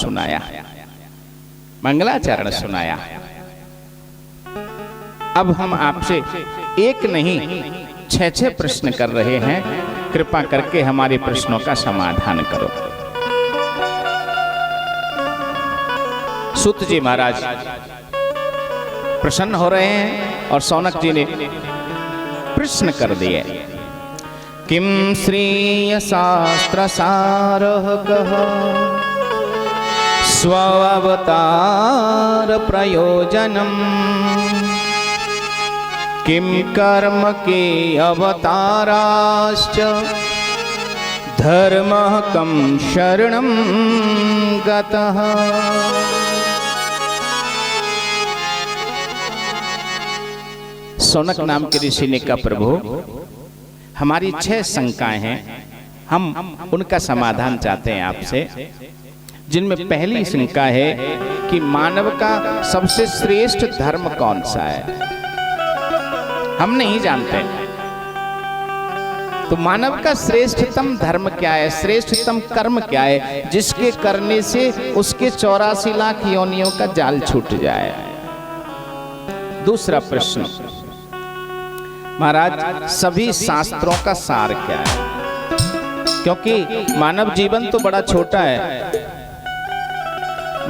सुनाया, मंगलाचरण सुनाया। अब हम आपसे एक नहीं 6 प्रश्न कर रहे हैं, कृपा करके हमारे प्रश्नों का समाधान करो। सूत जी महाराज प्रसन्न हो रहे हैं और सौनक जी ने प्रश्न कर दिए। किम श्रेय शास्त्र सारः कः स्व अवतार प्रयोजनम किम कर्म के अवताराश्च धर्मः कं शरणं गतः। सौनक नाम के ऋषि ने कहा, प्रभु हमारी 6 शंकाएं हैं, हम उनका समाधान चाहते हैं आपसे। जिनमें पहली शंका है कि मानव का सबसे श्रेष्ठ धर्म कौन सा है, हम नहीं जानते। तो मानव का श्रेष्ठतम धर्म क्या है, श्रेष्ठतम कर्म क्या है, जिसके करने से उसके 84 लाख योनियों का जाल छूट जाए। दूसरा प्रश्न, महाराज सभी शास्त्रों का सार क्या है, क्योंकि मानव जीवन तो बड़ा छोटा है,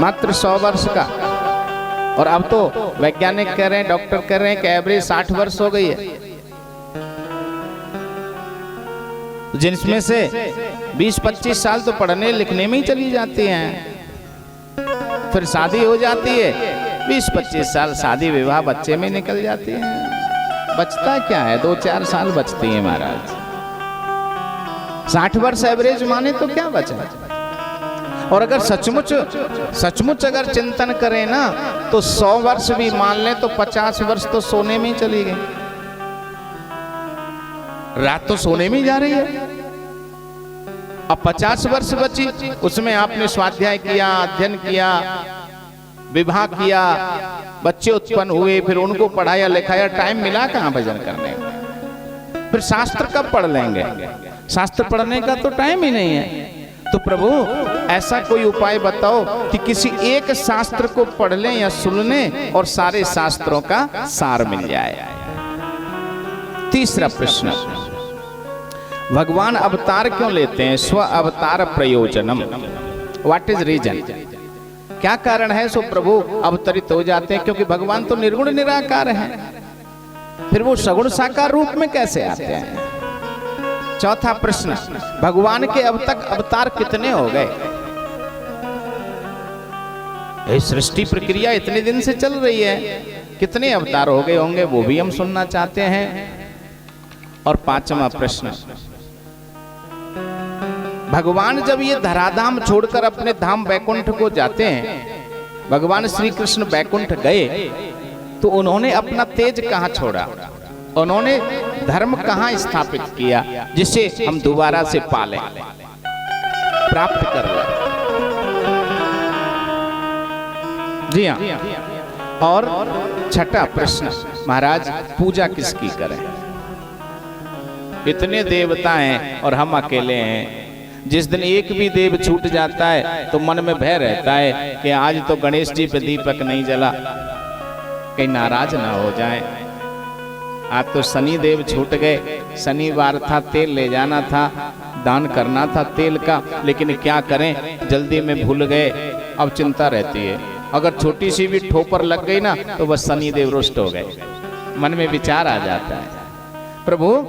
मात्र 100 वर्ष का, और अब तो वैज्ञानिक कह रहे हैं, डॉक्टर कह रहे हैं कि एवरेज 60 वर्ष हो गई है, जिनमें से 20-25 साल तो पढ़ने लिखने में ही चली जाती हैं, फिर शादी हो जाती है, 20-25 साल शादी विवाह बच्चे में निकल जाती है, बचता क्या है, 2-4 साल बचती है महाराज। 60 वर्ष एवरेज माने तो क्या बचा। और अगर सचमुच अगर चिंतन करें ना, तो 100 वर्ष भी मान लें तो 50 वर्ष तो सोने में ही चली गई, रात तो सोने में ही जा रही है। अब 50 वर्ष बची, उसमें आपने स्वाध्याय किया, अध्ययन किया, विवाह किया, बच्चे उत्पन्न हुए, फिर उनको पढ़ाया लिखाया, टाइम मिला कहां भजन करने का। फिर शास्त्र कब पढ़ लेंगे, शास्त्र पढ़ने का तो टाइम ही नहीं है। तो प्रभु ऐसा कोई उपाय बताओ कि किसी एक शास्त्र को पढ़ लें या सुन लें और सारे शास्त्रों का सार मिल जाए। तीसरा प्रश्न, भगवान अवतार क्यों लेते हैं, स्व अवतार प्रयोजनम, व्हाट इज रीजन, क्या कारण है सो प्रभु अवतरित हो जाते हैं, क्योंकि भगवान तो निर्गुण निराकार हैं, फिर वो सगुण साकार रूप में कैसे आते हैं। चौथा प्रश्न, भगवान के अब तक अवतार कितने हो गए, सृष्टि प्रक्रिया इतने दिन से चल रही है, कितने अवतार हो गए होंगे, वो भी हम सुनना चाहते हैं। और पांचवा प्रश्न, भगवान जब ये धराधाम छोड़कर अपने धाम वैकुंठ को जाते हैं, भगवान श्री कृष्ण वैकुंठ गए, तो उन्होंने अपना तेज कहां छोड़ा, उन्होंने धर्म कहां स्थापित किया, जिसे हम दोबारा से पालें, प्राप्त कर लें। जी हाँ। और छठा प्रश्न, महाराज पूजा किसकी करें, इतने देवता हैं और हम अकेले हैं। जिस दिन एक भी देव छूट जाता है तो मन में भय रहता है कि आज तो गणेश जी पे दीपक नहीं जला, कहीं नाराज ना हो जाए। आज तो शनि देव छूट गए, शनिवार था, तेल ले जाना था, दान करना था तेल का, लेकिन क्या करें जल्दी में भूल गए, अब चिंता रहती है। अगर छोटी सी भी ठोकर लग गई ना तो बस शनि देव रुष्ट हो गए, मन में विचार आ जाता है। प्रभु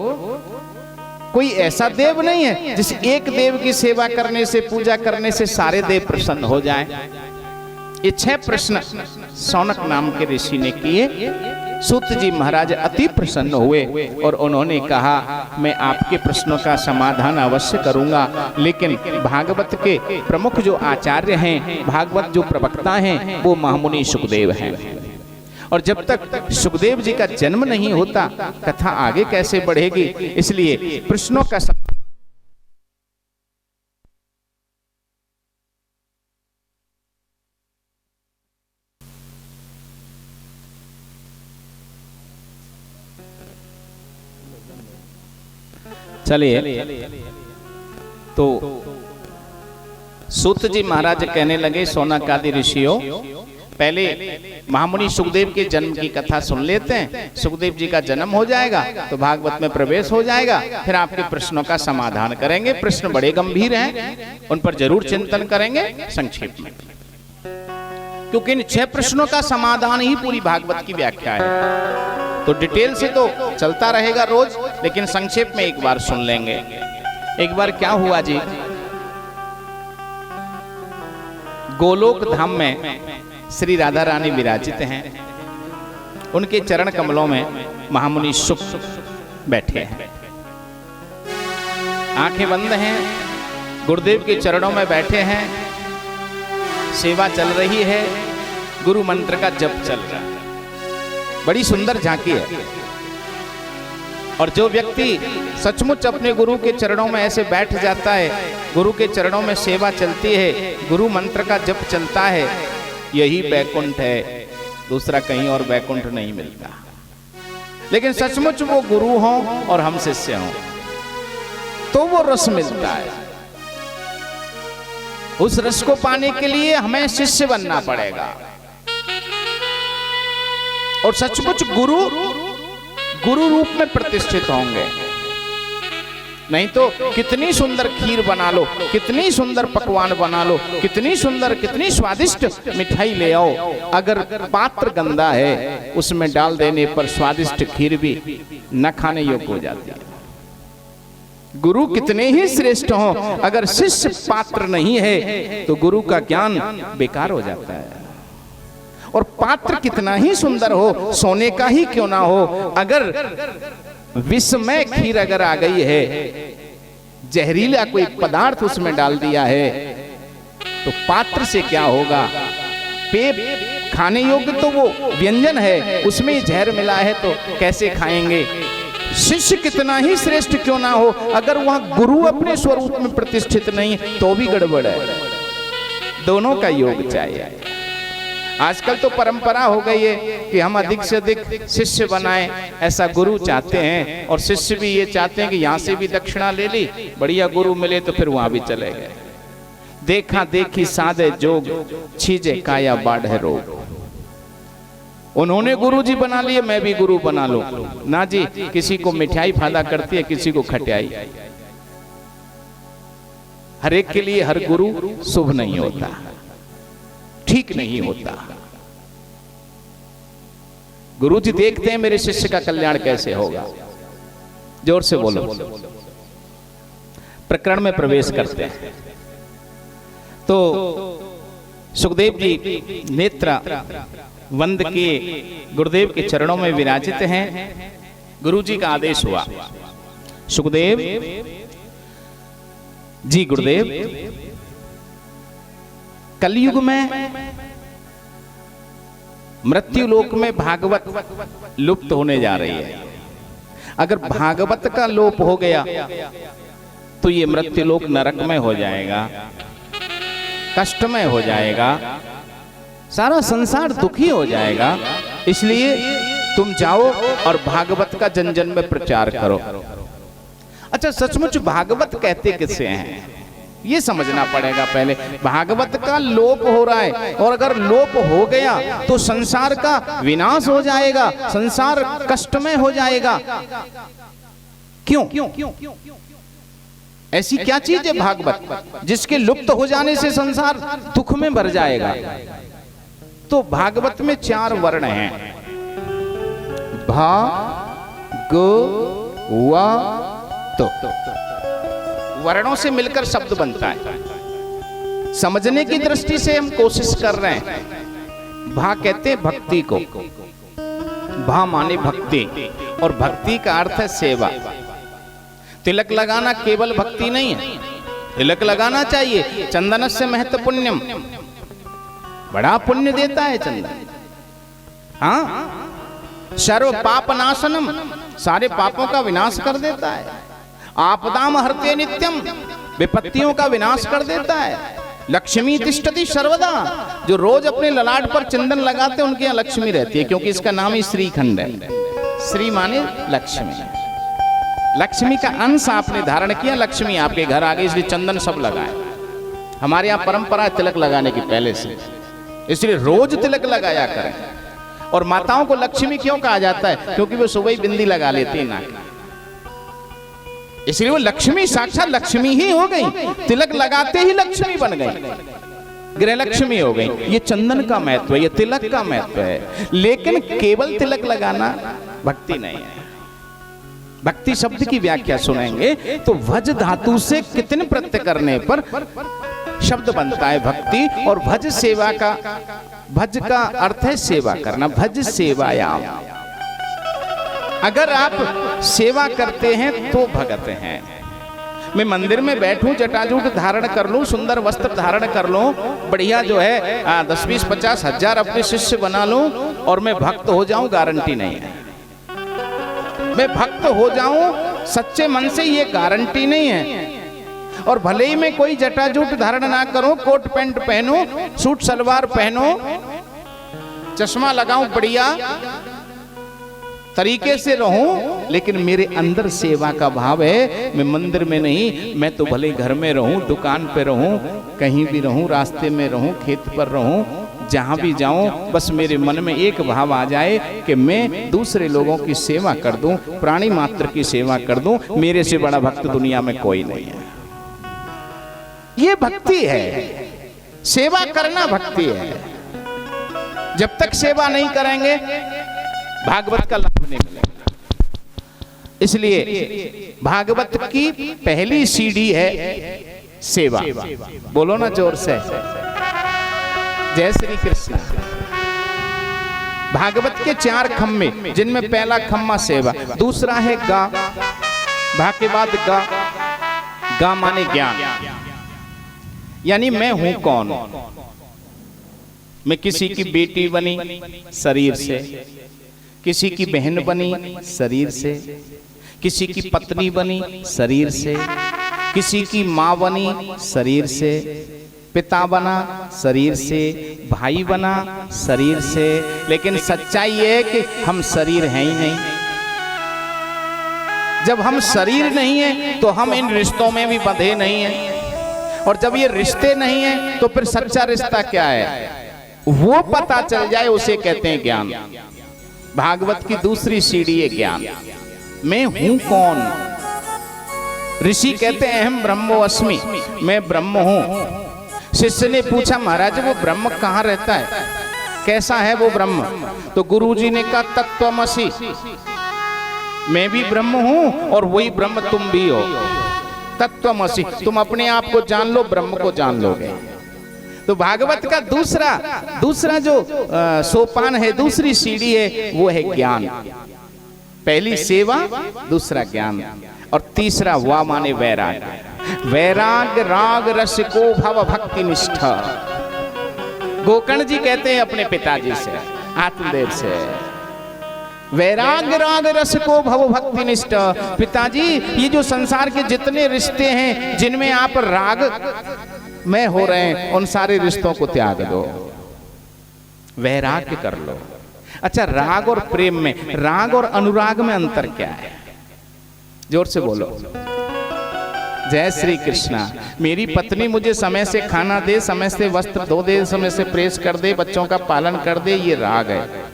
कोई ऐसा देव नहीं है जिस एक देव की सेवा करने से, पूजा करने से सारे देव प्रसन्न हो जाएं। ये 6 प्रश्न सौनक नाम के ऋषि ने किए। सूत जी महाराज अति प्रसन्न हुए और उन्होंने कहा, मैं आपके प्रश्नों का समाधान अवश्य करूंगा, लेकिन भागवत के प्रमुख जो आचार्य हैं, भागवत जो प्रवक्ता हैं, वो महामुनि सुखदेव हैं, और जब तक सुखदेव जी का जन्म नहीं होता कथा आगे कैसे बढ़ेगी। इसलिए प्रश्नों का चलिए, तो सूत जी महाराज कहने लगे, शौनकादि ऋषियों, पहले महामुनि सुखदेव के जन्म की कथा सुन लेते हैं। सुखदेव जी का जन्म हो जाएगा तो भागवत में प्रवेश हो जाएगा, फिर आपके प्रश्नों का समाधान करेंगे। प्रश्न बड़े गंभीर हैं, उन पर जरूर चिंतन करेंगे संक्षेप में, क्योंकि इन 6 प्रश्नों का समाधान ही पूरी भागवत की व्याख्या है। तो डिटेल से तो चलता रहेगा रोज, लेकिन संक्षेप में एक बार सुन लेंगे। एक बार क्या हुआ जी, गोलोक धाम में श्री राधा रानी विराजित हैं। उनके चरण कमलों में महामुनि शुक बैठे हैं, आंखें बंद हैं, गुरुदेव के चरणों में बैठे हैं। सेवा चल रही है, गुरु मंत्र का जप चल रहा है, बड़ी सुंदर झांकी है। और जो व्यक्ति सचमुच अपने गुरु के चरणों में ऐसे बैठ जाता है, गुरु के चरणों में सेवा चलती है, गुरु मंत्र का जप चलता है, यही बैकुंठ है, दूसरा कहीं और बैकुंठ नहीं मिलता। लेकिन सचमुच वो गुरु हों और हम शिष्य हों तो वो रस मिलता है। उस रस को पाने के लिए हमें शिष्य बनना पड़ेगा, और सचमुच गुरु रूप में प्रतिष्ठित होंगे। नहीं तो कितनी सुंदर खीर बना लो, कितनी सुंदर पकवान बना लो, कितनी सुंदर कितनी स्वादिष्ट मिठाई ले आओ, अगर पात्र गंदा है उसमें डाल देने पर स्वादिष्ट खीर भी न खाने योग्य हो जाती है। गुरु कितने ही श्रेष्ठ हो, अगर शिष्य पात्र नहीं है तो गुरु का ज्ञान बेकार हो जाता है। और पात्र कितना ही सुंदर हो, सोने का ही क्यों ना हो, अगर विषमय खीर अगर आ गई है, जहरीला कोई पदार्थ उसमें डाल दिया है, तो पात्र से क्या होगा। पेट खाने योग्य तो वो व्यंजन है, उसमें जहर मिला है तो कैसे खाएंगे। शिष्य कितना ही श्रेष्ठ क्यों ना हो, अगर वहां गुरु अपने स्वरूप में प्रतिष्ठित नहीं तो भी गड़बड़ है। दोनों का योग चाहिए। आजकल तो परंपरा हो गई है कि हम अधिक से अधिक शिष्य बनाएं, ऐसा गुरु चाहते हैं, और शिष्य भी ये चाहते हैं कि यहाँ से भी दक्षिणा ले ली, बढ़िया गुरु मिले तो फिर वहां भी चले गए। देखा देखी साधे जोग, छीजे काया बाढ़े रोग। उन्होंने गुरु जी बना लिए, मैं भी गुरु बना लूं ना जी। किसी को मिठाई फायदा करती है, किसी को खटियाई। हर एक के लिए हर गुरु शुभ नहीं होता, ठीक नहीं होता। गुरु जी देखते हैं मेरे शिष्य का कल्याण कैसे होगा। जोर से बोलो। प्रकरण में प्रवेश करते हैं तो सुखदेव जी नेत्र वंद किए गुरुदेव के चरणों में विराजित हैं। गुरु जी का आदेश हुआ, सुखदेव जी गुरुदेव, कलयुग में मृत्यु लोक में भागवत लुप्त होने जा रही है। अगर भागवत का लोप हो गया तो ये मृत्यु लोक नरकमय हो जाएगा, कष्टमय हो जाएगा, सारा संसार दुखी हो जाएगा। इसलिए तुम जाओ और भागवत का जन जन में प्रचार करो। अच्छा, सचमुच भागवत कहते किसे हैं ये समझना पड़ेगा पहले। भागवत का लोप हो रहा है, और अगर लोप हो गया तो संसार का विनाश हो जाएगा, संसार कष्टमय हो जाएगा। क्यों? ऐसी क्या चीज है भागवत जिसके लुप्त हो जाने से संसार दुख में भर जाएगा? तो भागवत में 4 वर्ण हैं, भा ग वा तो। वर्णों से मिलकर शब्द बनता है। समझने की दृष्टि से हम कोशिश कर रहे हैं। भा कहते हैं भक्ति को, भा माने भक्ति, और भक्ति का अर्थ है सेवा। तिलक लगाना केवल भक्ति नहीं है, तिलक लगाना चाहिए। चंदनस्य महत्व पुण्यम, बड़ा पुण्य देता है चंदन। हाँ, सर्व पाप नाशनम, सारे पापों का विनाश कर देता है। आपदाम हरते नित्यम, विपत्तियों का विनाश कर देता है। लक्ष्मी तिष्ठति सर्वदा, जो रोज अपने ललाट पर चंदन लगाते हैं उनके यहाँ लक्ष्मी रहती है, क्योंकि इसका नाम ही श्रीखंड है। श्री माने लक्ष्मी, लक्ष्मी का अंश आपने धारण किया, लक्ष्मी आपके घर आ गई, इसलिए चंदन सब लगाए। हमारे यहाँ परंपरा तिलक लगाने की पहले से, इसलिए रोज तिलक लगाया करें। और माताओं को लक्ष्मी क्यों कहा जाता है? क्योंकि वो सुबह ही बिंदी लगा लेती है नाक, इसलिए वो लक्ष्मी साक्षात लक्ष्मी ही हो गई। तिलक लगाते ही लक्ष्मी बन गई, गृह लक्ष्मी हो गई। ये चंदन का महत्व है, ये तिलक का महत्व है। लेकिन केवल तिलक लगाना भक्ति नहीं है। भक्ति शब्द की व्याख्या सुनेंगे तो भज धातु से कितने प्रत्यय करने पर शब्द बनता है भक्ति। और भज सेवा का, भज का अर्थ है सेवा करना, भज सेवायाम। अगर आप सेवा करते हैं तो भगत हैं। मैं मंदिर में बैठूं, जटाजूट धारण कर लूं, सुंदर वस्त्र धारण कर लूं, बढ़िया जो है 10, 20, 50 हजार अपने शिष्य बना लूं और मैं भक्त हो जाऊं, गारंटी नहीं है। मैं भक्त हो जाऊं सच्चे मन से, ये गारंटी नहीं है। और भले ही मैं कोई जटाजूट धारण ना करूं, कोट पैंट पहनूं, सूट सलवार पहनूं, चश्मा लगाऊं, बढ़िया तरीके से रहूं, लेकिन मेरे अंदर सेवा का भाव है। मैं मंदिर में नहीं, मैं तो भले घर में रहूं, दुकान पे रहूं, कहीं भी रहूं, रास्ते में रहूं, खेत पर रहूं, जहां भी जाऊं, बस मेरे मन में एक भाव आ जाए कि मैं दूसरे लोगों की सेवा कर दूं, प्राणी मात्र की सेवा कर दूं। मेरे से बड़ा भक्त दुनिया में कोई नहीं है। ये भक्ति है, सेवा करना भक्ति है। जब तक सेवा नहीं करेंगे भागवत का लाभ नहीं मिलेगा। इसलिए भागवत की पहली सीढ़ी है सेवा। बोलो ना जोर से, जय श्री कृष्ण। भागवत के 4 खम्मे, जिनमें पहला खम्मा सेवा, दूसरा है गा, भा के बाद गा, गा माने ज्ञान, यानी मैं हूं कौन। मैं किसी की बेटी बनी शरीर से, किसी की बहन बनी शरीर से, किसी की पत्नी बनी शरीर से, किसी की माँ बनी शरीर से, पिता बना शरीर से, भाई बना शरीर से। लेकिन सच्चाई ये है कि हम शरीर हैं ही नहीं। जब हम शरीर नहीं है तो हम इन रिश्तों में भी बंधे नहीं हैं। और जब ये रिश्ते नहीं है तो फिर सच्चा रिश्ता क्या है वो पता चल जाए, उसे कहते हैं ज्ञान। भागवत की दूसरी सीढ़ी है ज्ञान। मैं हूं कौन? ऋषि कहते हैं अहम ब्रह्मो अस्मि, मैं ब्रह्म हूं। शिष्य ने पूछा महाराज वो ब्रह्म कहाँ रहता है, कैसा है वो ब्रह्म? तो गुरुजी ने कहा तत्त्वमसि, मैं भी ब्रह्म हूं और वही ब्रह्म तुम भी हो। तत्त्वमसि, तुम अपने आप को जान लो, ब्रह्म को जान लोगे। तो भागवत का दूसरा जो सोपान है, दूसरी सीढ़ी है, वो है ज्ञान। पहली सेवा, दूसरा ज्ञान, और तीसरा वा माने वैराग। वैराग राग रस को भव भक्ति निष्ठा। गोकर्ण जी कहते हैं अपने पिताजी से, आत्मदेव से, वैराग राग रस को भव भक्ति निष्ठ। पिताजी ये जो संसार के जितने रिश्ते हैं जिनमें आप राग में हो रहे हैं, उन सारे रिश्तों को त्याग दो, वैराग्य कर लो। अच्छा, राग और प्रेम में, राग और अनुराग में अंतर क्या है? जोर से बोलो, जय श्री कृष्णा। मेरी पत्नी मुझे समय से खाना दे, समय से वस्त्र धो दे, समय से प्रेस कर दे, बच्चों का पालन कर दे, ये राग है।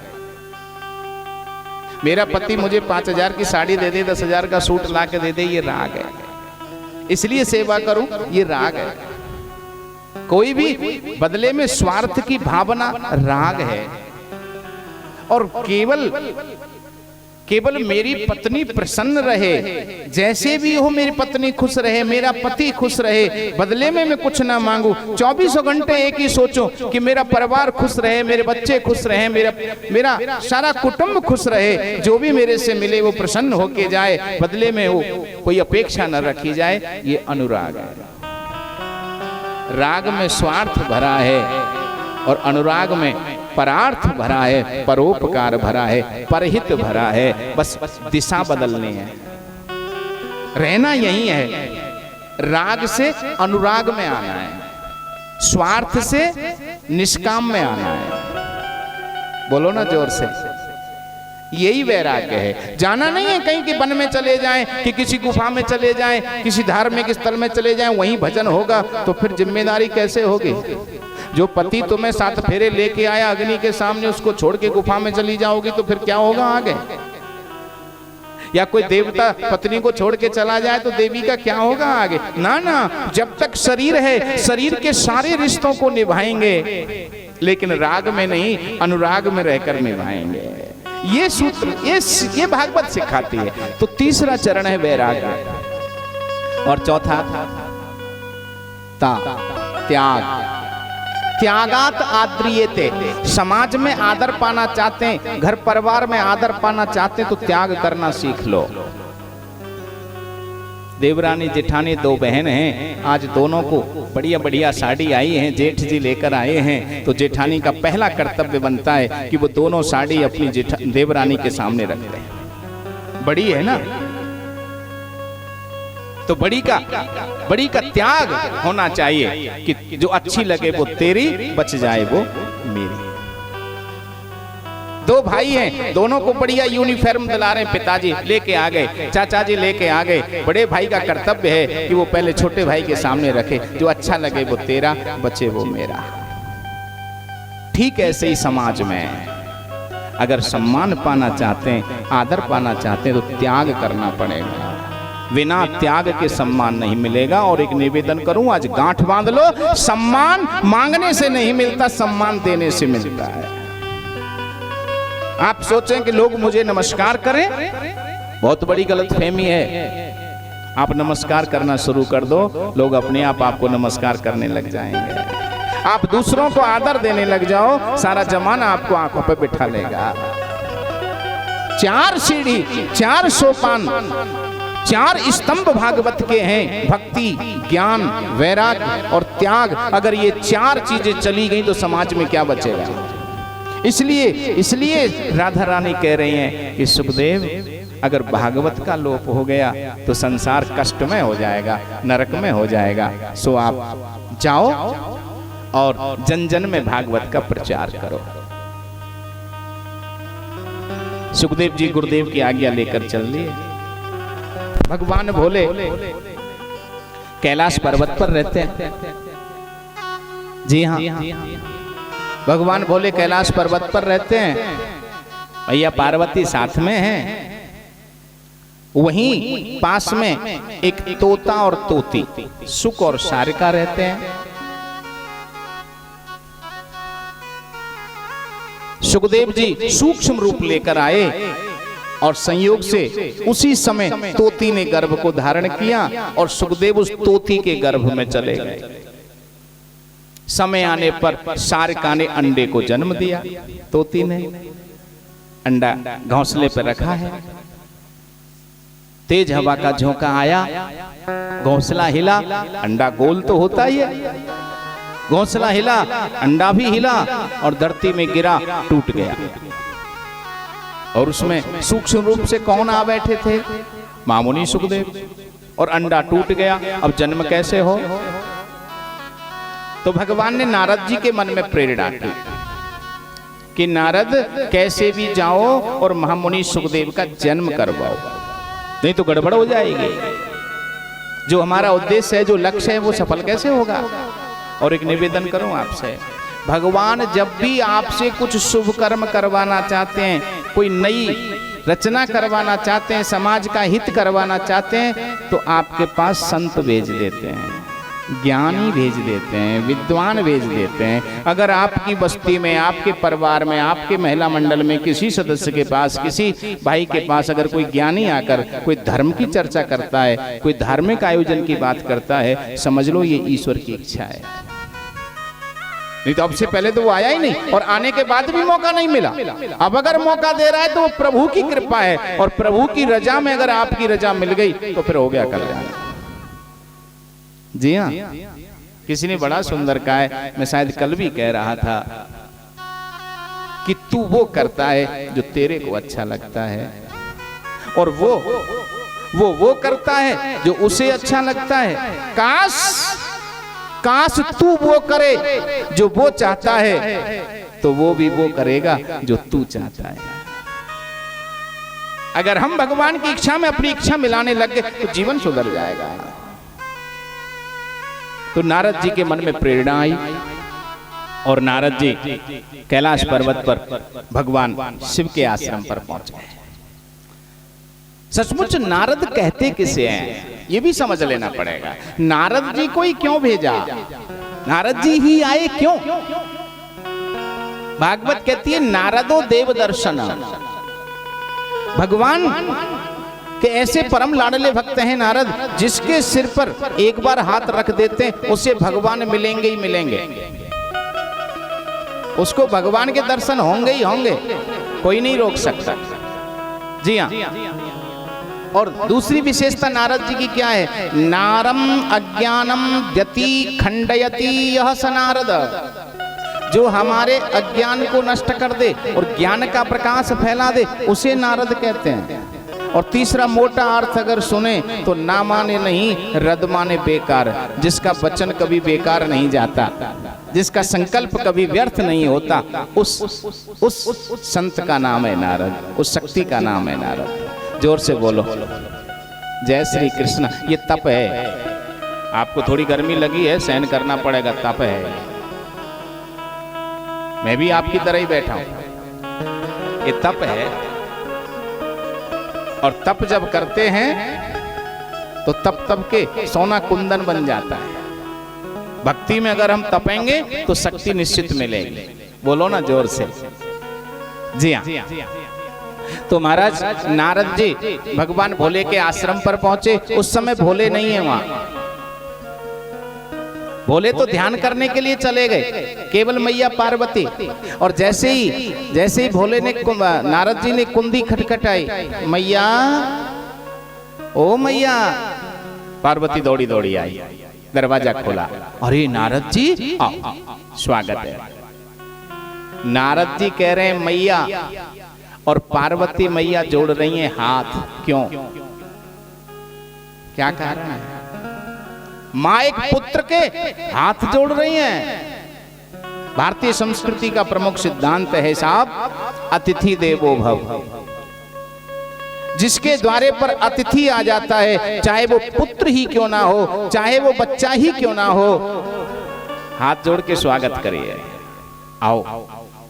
मेरा पति मुझे 5,000 की साड़ी दे दे, 10,000 का सूट ला के दे दे, ये राग है। इसलिए सेवा करूं, ये राग है। कोई भी बदले में स्वार्थ की भावना राग है। और केवल मेरी पत्नी प्रसन्न रहे, जैसे भी हो मेरी पत्नी खुश रहे, मेरा पति खुश रहे, बदले में मैं कुछ ना मांगू। 24 घंटे एक ही सोचूं कि मेरा परिवार खुश रहे, मेरे बच्चे खुश रहे, मेरा सारा कुटुंब खुश रहे, जो भी मेरे से मिले वो प्रसन्न होके जाए, बदले में वो कोई अपेक्षा न रखी जाए, ये अनुराग है। राग में स्वार्थ भरा है और अनुराग में परार्थ भरा है, परोपकार भरा है, परहित भरा है। बस दिशा बदलनी है, रहना यही है। राग से अनुराग में आना है, स्वार्थ से निष्काम में आना है। बोलो ना जोर से। यही वैराग्य है। जाना नहीं है कहीं कि वन में चले जाएं, कि किसी गुफा में चले जाएं, किसी धार्मिक स्थल में चले जाएं, वहीं भजन होगा। तो फिर जिम्मेदारी कैसे होगी? जो पति तुम्हें 7 फेरे लेके आया अग्नि के सामने, उसको छोड़ के गुफा में चली जाओगी तो फिर क्या होगा आगे? या कोई देवता पत्नी को छोड़ के चला जाए तो देवी का क्या होगा आगे? ना ना, जब तक शरीर है शरीर के सारे रिश्तों को निभाएंगे, लेकिन राग में नहीं, अनुराग में रहकर निभाएंगे। ये सूत्र ये भागवत सिखाती है। तो तीसरा चरण है वैराग्य, और चौथा त्याग। त्यागात आद्रियते। समाज में आदर पाना चाहते हैं, घर परिवार में आदर पाना चाहते हैं, तो त्याग करना सीख लो। देवरानी जेठानी 2 बहन हैं, आज दोनों को बढ़िया बढ़िया साड़ी आई है, जेठ जी लेकर आए हैं। तो जेठानी का पहला कर्तव्य बनता है कि वो दोनों साड़ी अपनी देवरानी के सामने रख दें। बड़ी है ना, तो बड़ी का त्याग होना चाहिए कि जो अच्छी लगे वो तेरी, बच जाए वो मेरी। 2 भाई हैं, दोनों को बढ़िया यूनिफॉर्म दिला रहे हैं, पिताजी लेके आ गए, चाचा जी लेके आ गए। बड़े भाई का कर्तव्य है कि वो पहले छोटे भाई के सामने रखे, जो अच्छा लगे वो तेरा, बचे वो मेरा। ठीक ऐसे ही समाज में अगर सम्मान पाना चाहते हैं, आदर पाना चाहते हैं, तो त्याग करना पड़ेगा। बिना त्याग के सम्मान नहीं मिलेगा। और एक निवेदन करूं, आज गांठ बांध लो, सम्मान मांगने से नहीं मिलता, सम्मान देने से मिलता है। आप सोचें कि लोग मुझे नमस्कार करें, बहुत बड़ी गलतफहमी है। आप नमस्कार करना शुरू कर दो, लोग अपने आप आपको नमस्कार करने लग जाएंगे। आप दूसरों को आदर देने लग जाओ, सारा जमाना आपको आंखों पे बिठा लेगा। 4 सीढ़ी, 4 सोपान, 4 स्तंभ भागवत के हैं, भक्ति, ज्ञान, वैराग्य और त्याग। अगर ये 4 चीजें चली गई तो समाज में क्या बचेगा? इसलिए राधा रानी कह रही हैं कि सुखदेव, अगर भागवत का लोप हो गया तो संसार कष्ट में हो जाएगा, नरक में हो जाएगा। सो आप जाओ और जन जन में भागवत का प्रचार करो। सुखदेव जी गुरुदेव की आज्ञा लेकर चल दिए। भगवान भोले कैलाश पर्वत पर रहते हैं। जी हाँ, भगवान भोले कैलाश पर्वत पर रहते हैं। भैया पार्वती साथ में हैं। वहीं पास में एक तोता और तोती, सुख और सारिका रहते हैं। सुखदेव जी सूक्ष्म रूप लेकर आए और संयोग से उसी समय तोती ने गर्भ को धारण किया और सुखदेव उस तोती के गर्भ में चले गए। समय आने पर सारिका ने अंडे को जन्म दिया। तोती ने अंडा घोंसले पर रखा है। तेज हवा का झोंका आया, घोंसला हिला, अंडा गोल तो होता ही है। घोंसला हिला, अंडा भी हिला और धरती में गिरा, टूट गया। और उसमें सूक्ष्म रूप से कौन आ बैठे थे? मामुनि सुखदेव। और अंडा टूट गया, अब जन्म कैसे हो? तो भगवान ने नारद जी के मन में प्रेरणा की कि नारद कैसे भी जाओ और महामुनि सुखदेव का जन्म करवाओ, नहीं तो गड़बड़ हो जाएगी। जो हमारा उद्देश्य है, जो लक्ष्य है, वो सफल कैसे होगा? और एक निवेदन करूं आपसे, भगवान जब भी आपसे कुछ शुभ कर्म करवाना चाहते हैं, कोई नई रचना करवाना चाहते हैं, समाज का हित करवाना चाहते हैं, तो आपके पास संत भेज देते हैं, ज्ञानी भेज देते हैं, विद्वान भेज देते हैं। अगर आपकी बस्ती में, आपके परिवार में, आपके महिला मंडल में किसी सदस्य के पास, किसी भाई के पास अगर कोई ज्ञानी आकर कोई धर्म की चर्चा करता है, कोई धार्मिक आयोजन की बात करता है, समझ लो ये ईश्वर की इच्छा है। नहीं तो अब से पहले तो वो आया ही नहीं, और आने के बाद भी मौका नहीं मिला। अब अगर मौका दे रहा है तो वो प्रभु की कृपा है, और प्रभु की रजा में अगर आपकी रजा मिल गई तो फिर हो गया कल्याण। जी हाँ, किसी ने बड़ा सुंदर कहा है, मैं शायद कल भी कह रहा था कि तू वो करता है जो तेरे को अच्छा लगता है, और वो करता है जो उसे अच्छा लगता है। काश तू वो करे जो वो चाहता है, तो वो भी वो करेगा जो तू चाहता है। अगर हम भगवान की इच्छा में अपनी इच्छा मिलाने लग गए तो जीवन सुधर जाएगा। तो नारद जी के मन में प्रेरणा आई और नारद जी कैलाश पर्वत पर भगवान शिव के आश्रम पर पहुंच गए। सचमुच नारद कहते किसे हैं ये भी समझ लेना पड़ेगा। नारद जी को ही क्यों भेजा, नारद जी ही आए क्यों? भागवत कहती है नारदो देव दर्शन। भगवान के ऐसे परम लाडले भक्त हैं नारद, जिसके सिर पर एक बार हाथ रख देते हैं उसे भगवान मिलेंगे ही मिलेंगे, उसको भगवान के दर्शन होंगे ही होंगे, कोई नहीं रोक सकता। जी हाँ। और दूसरी विशेषता नारद जी की क्या है? नारम अज्ञानम यति खंडयति यह स नारद। जो हमारे अज्ञान को नष्ट कर दे और ज्ञान का प्रकाश फैला दे उसे नारद कहते हैं। और तीसरा मोटा अर्थ अगर सुने तो ना माने नहीं, रद माने बेकार। जिसका वचन कभी बेकार नहीं जाता, जिसका संकल्प कभी व्यर्थ नहीं होता, उस संत का नाम है नारद, उस शक्ति का नाम है नारद। जोर से बोलो जय श्री कृष्ण। ये तप है, आपको थोड़ी गर्मी लगी है, सहन करना पड़ेगा, तप है। मैं भी आपकी तरह ही बैठा हूं, ये तप है। और तप जब करते हैं तो तप के सोना कुंदन बन जाता है। भक्ति में अगर हम तपेंगे तो शक्ति निश्चित मिलेगी। बोलो ना जोर से। जी हाँ। तो महाराज नारद जी भगवान भोले के आश्रम पर पहुंचे। उस समय भोले नहीं है वहां, भोले तो ध्यान करने के लिए चले गए, केवल मैया पार्वती। और जैसे ही भोले ने नारद जी ने कुंडी खटखटाई, मैया ओ मैया, पार्वती दौड़ी दौड़ी आई, दरवाजा खोला। अरे नारद जी आओ, स्वागत है। नारद जी कह रहे हैं मैया, और पार्वती मैया जोड़ रही हैं हाथ। क्यों, क्या कारण है? मां एक पुत्र के हाथ जोड़ रही हैं। भारतीय संस्कृति का प्रमुख सिद्धांत है साहब, अतिथि देवो भव। जिसके द्वारे पर अतिथि आ जाता है, चाहे वो पुत्र ही क्यों ना हो, चाहे वो बच्चा ही क्यों ना हो, हाथ जोड़ के स्वागत करिए। आओ,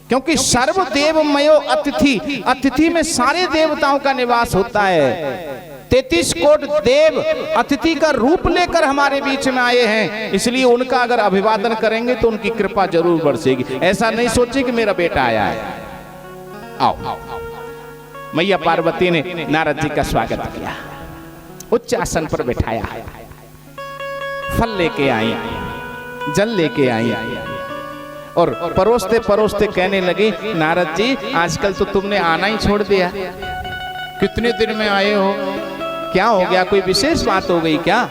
क्योंकि सर्वदेवमयो अतिथि, अतिथि में सारे देवताओं का निवास होता है। 33 कोट देव अतिथि का रूप लेकर हमारे बीच में आए हैं, इसलिए उनका अगर अभिवादन करेंगे तो उनकी कृपा जरूर बरसेगी। ऐसा नहीं सोचे कि मेरा बेटा आया है। आओ। मैया पार्वती ने नारद जी का स्वागत किया, उच्च आसन पर बिठाया, फल लेके आई, जल लेके आई, और परोसते परोसते कहने लगी, नारद जी आजकल तो तुमने आना ही छोड़ दिया, कितने दिन में आए हो, क्या हो गया, कोई विशेष बात हो गई क्या?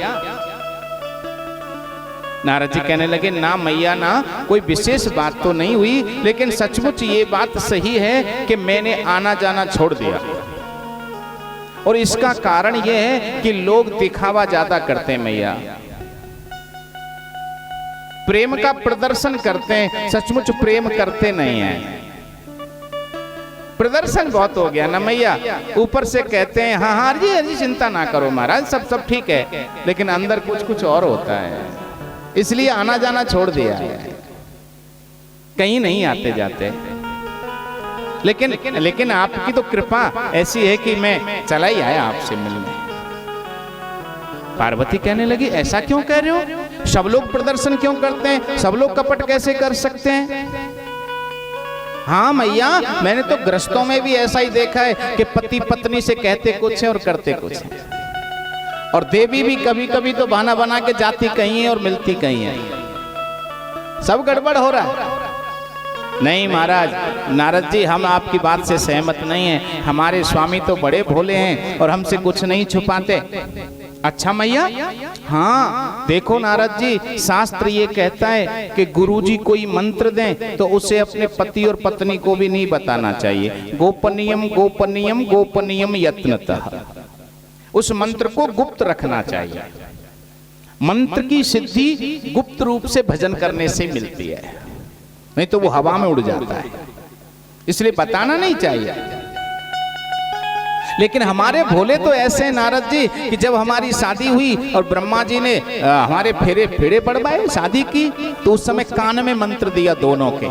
नारद जी कहने लगे, ना मैया ना, कोई विशेष बात तो नहीं हुई, लेकिन सचमुच ये बात सही है कि मैंने आना जाना छोड़ दिया। और इसका कारण ये है कि लोग दिखावा ज्यादा करते हैं मैया, प्रेम का प्रदर्शन करते हैं, सचमुच प्रेम करते नहीं हैं। प्रदर्शन बहुत हो गया ना मैया, ऊपर से कहते हैं हाँ हाँ जी चिंता ना करो महाराज, सब ठीक है, लेकिन अंदर कुछ और होता है, इसलिए आना जाना छोड़ दिया है, कहीं नहीं आते जाते। लेकिन आपकी तो कृपा ऐसी है कि मैं चला ही आया आपसे मिलने। पार्वती कहने लगी, ऐसा क्यों कह रहे हो? सब लोग प्रदर्शन क्यों करते हैं? सब लोग कपट कैसे कर सकते हैं? हाँ मैया, मैंने तो गृहस्थों में भी ऐसा ही देखा है कि पति पत्नी से कहते कुछ है और करते कुछ है, और देवी भी कभी कभी तो बहाना बना के जाती कहीं है और मिलती कहीं है, सब गड़बड़ हो रहा है। नहीं महाराज, नारद जी हम आपकी बात से सहमत नहीं हैं, हमारे स्वामी तो बड़े भोले हैं और हमसे कुछ नहीं छुपाते। अच्छा मैया, हाँ देखो नारद जी, शास्त्र ये कहता है कि गुरुजी कोई मंत्र दें तो उसे अपने पति और पत्नी को भी नहीं बताना चाहिए। गोपनीयम गोपनीयम गोपनीयम यत्नतः, उस मंत्र को गुप्त रखना चाहिए। मंत्र की सिद्धि गुप्त रूप से भजन करने से मिलती है, नहीं तो वो हवा में उड़ जाता है, इसलिए बताना नहीं चाहिए। लेकिन हमारे भोले तो ऐसे हैं नारद जी कि जब हमारी शादी हुई और ब्रह्मा जी ने हमारे फेरे पड़वाए शादी की, तो उस समय कान में मंत्र दिया दोनों के।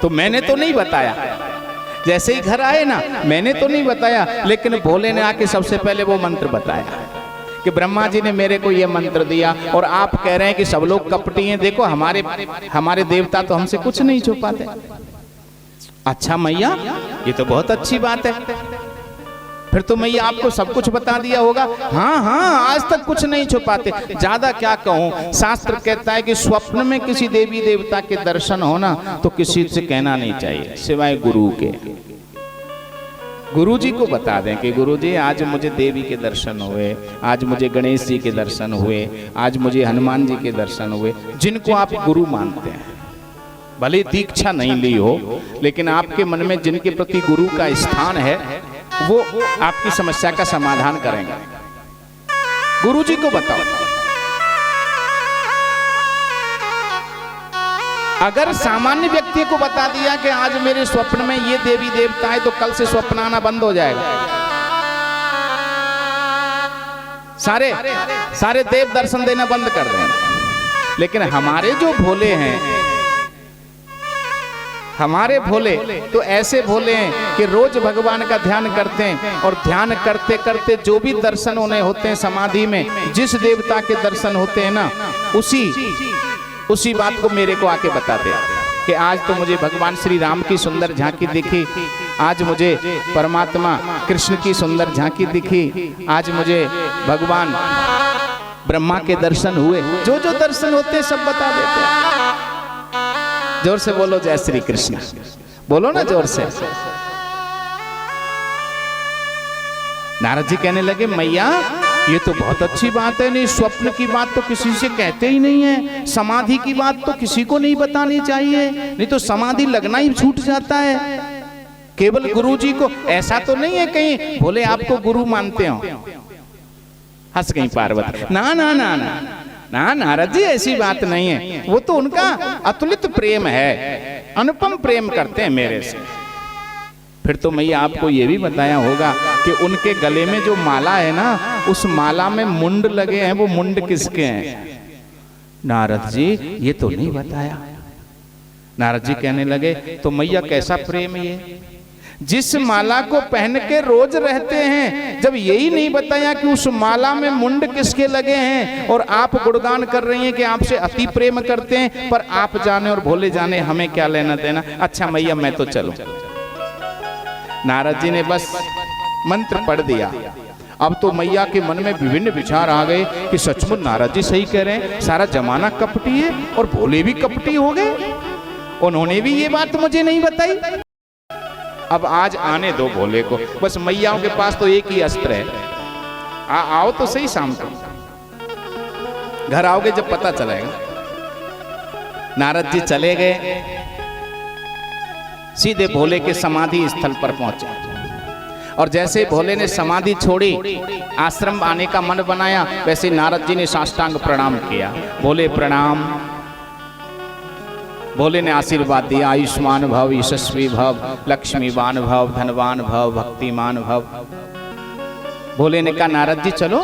तो मैंने तो नहीं बताया, जैसे ही घर आए ना मैंने तो नहीं बताया, लेकिन भोले ने आके सबसे पहले वो मंत्र बताया कि ब्रह्मा जी ने मेरे को ये मंत्र दिया और आप कह रहे हैं कि सब लोग कपटी हैं। देखो हमारे देवता तो हमसे कुछ नहीं छुपाते। अच्छा मैया, ये तो बहुत अच्छी बात है, फिर तो मैया आपको सब कुछ बता दिया होगा। हाँ हाँ, आज तक कुछ नहीं छुपाते। ज्यादा क्या कहूँ, शास्त्र कहता है कि स्वप्न में किसी देवी देवता के दर्शन होना तो किसी से कहना नहीं चाहिए सिवाय गुरु के। गुरु जी को बता दें कि गुरु जी आज मुझे देवी के दर्शन हुए, आज मुझे गणेश जी के दर्शन हुए, आज मुझे हनुमान जी के दर्शन हुए। जिनको आप गुरु मानते हैं, भले दीक्षा नहीं ली हो, लेकिन आपके मन में जिनके प्रति गुरु का स्थान है वो आपकी समस्या का समाधान करेंगे। गुरु जी को बताओ। अगर सामान्य व्यक्ति को बता दिया कि आज मेरे स्वप्न में ये देवी देवता है, तो कल से स्वप्न आना बंद हो जाएगा। सारे देव दर्शन देना बंद कर देना। लेकिन हमारे जो भोले हैं, हमारे भोले तो ऐसे भोले हैं कि रोज भगवान का ध्यान करते हैं, और ध्यान करते करते जो भी दर्शन उन्हें होते हैं समाधि में, जिस देवता के दर्शन होते हैं ना, उसी बात को मेरे को आके बताते हैं कि आज तो मुझे भगवान श्री राम की सुंदर झांकी दिखी, आज मुझे परमात्मा कृष्ण की सुंदर झांकी दिखी, आज मुझे भगवान ब्रह्मा के दर्शन हुए। जो जो दर्शन होते हैं सब बता देते हैं। जोर से बोलो जय श्री कृष्ण, बोलो ना जोर से। नारद जी कहने लगे मैया ये तो बहुत अच्छी बात है, नहीं स्वप्न की बात तो किसी से कहते ही नहीं है, समाधि की बात तो किसी को नहीं बतानी चाहिए, नहीं तो समाधि लगना ही छूट जाता है। केवल गुरु जी को, ऐसा तो नहीं है कहीं भोले आपको गुरु मानते हो। हंस गई पार्वती, ना ना ना ना ना नारद जी ऐसी बात नहीं है, वो तो उनका अतुलित प्रेम है, अनुपम प्रेम करते हैं मेरे से। फिर तो मैया आपको ये भी बताया होगा कि उनके गले में जो माला है ना, उस माला में मुंड लगे हैं, वो मुंड किसके हैं? नारद जी ये तो नहीं बताया। नारद जी कहने लगे तो मैया कैसा प्रेम ये, जिस माला को पहन के रोज रहते हैं, जब यही नहीं बताया कि उस माला में मुंड किसके लगे हैं, और आप गुणगान कर रही हैं कि आपसे अति प्रेम करते हैं, पर आप जाने और भोले जाने, हमें क्या लेना देना। अच्छा मैया मैं तो चलूं। नारद जी ने बस मंत्र पढ़ दिया। अब तो मैया के मन में विभिन्न विचार आ गए कि सचमुच नारद जी सही कह रहे हैं, सारा जमाना कपटी है और भोले भी कपटी हो गए, उन्होंने भी ये बात मुझे नहीं बताई। अब आज आने दो भोले को, बस मैयाओं के पास तो एक ही अस्त्र है। आओ तो सही शाम को, घर आओगे जब पता चलेगा। नारद जी चले गए, सीधे भोले के समाधि स्थल पर पहुंचे, और जैसे भोले ने समाधि छोड़ी, आश्रम आने का मन बनाया, वैसे नारद जी ने साष्टांग प्रणाम किया। बोले प्रणाम। भोले ने आशीर्वाद दिया, आयुष्मान भव, यशस्वी भव, लक्ष्मीवान भव, धनवान भव, भक्तिमान भव। भोले ने कहा नारद जी चलो,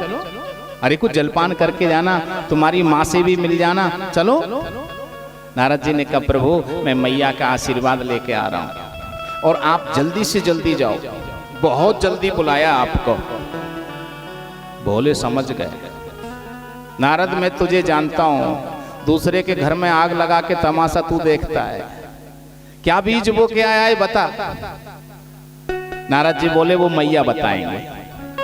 अरे कुछ जलपान करके जाना, तुम्हारी माँ से भी मिल जाना, चलो। नारद जी ने कहा प्रभु मैं मैया का आशीर्वाद लेके आ रहा हूं, और आप जल्दी से जल्दी जाओ, बहुत जल्दी बुलाया आपको। भोले समझ गए, नारद मैं तुझे जानता हूं, दूसरे के घर में आग लगा के तमाशा तू देखता है, क्या बीज बो के आया है बता। नारद जी बोले वो मैया बताएंगे,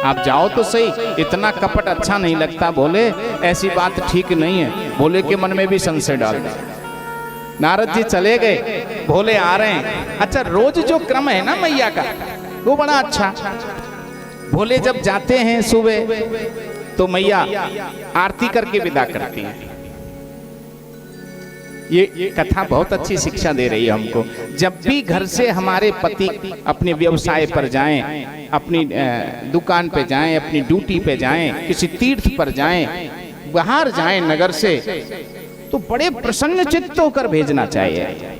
आप जाओ तो सही, इतना कपट अच्छा नहीं लगता। बोले ऐसी बात ठीक नहीं है। भोले के मन में भी संशय डाल दिया। नारद जी चले गए, भोले आ रहे हैं। अच्छा रोज जो क्रम है ना मैया का, वो बड़ा अच्छा। भोले जब जाते हैं सुबह, तो मैया आरती करके विदा करती है। ये कथा बहुत अच्छी शिक्षा दे रही है हमको। जब भी घर से हमारे पति अपने व्यवसाय पर जाएं, अपनी दुकान पे जाएं, अपनी ड्यूटी पे जाएं, किसी तीर्थ पर जाएं, बाहर जाएं नगर से, तो बड़े प्रसन्न चित्त होकर भेजना चाहिए।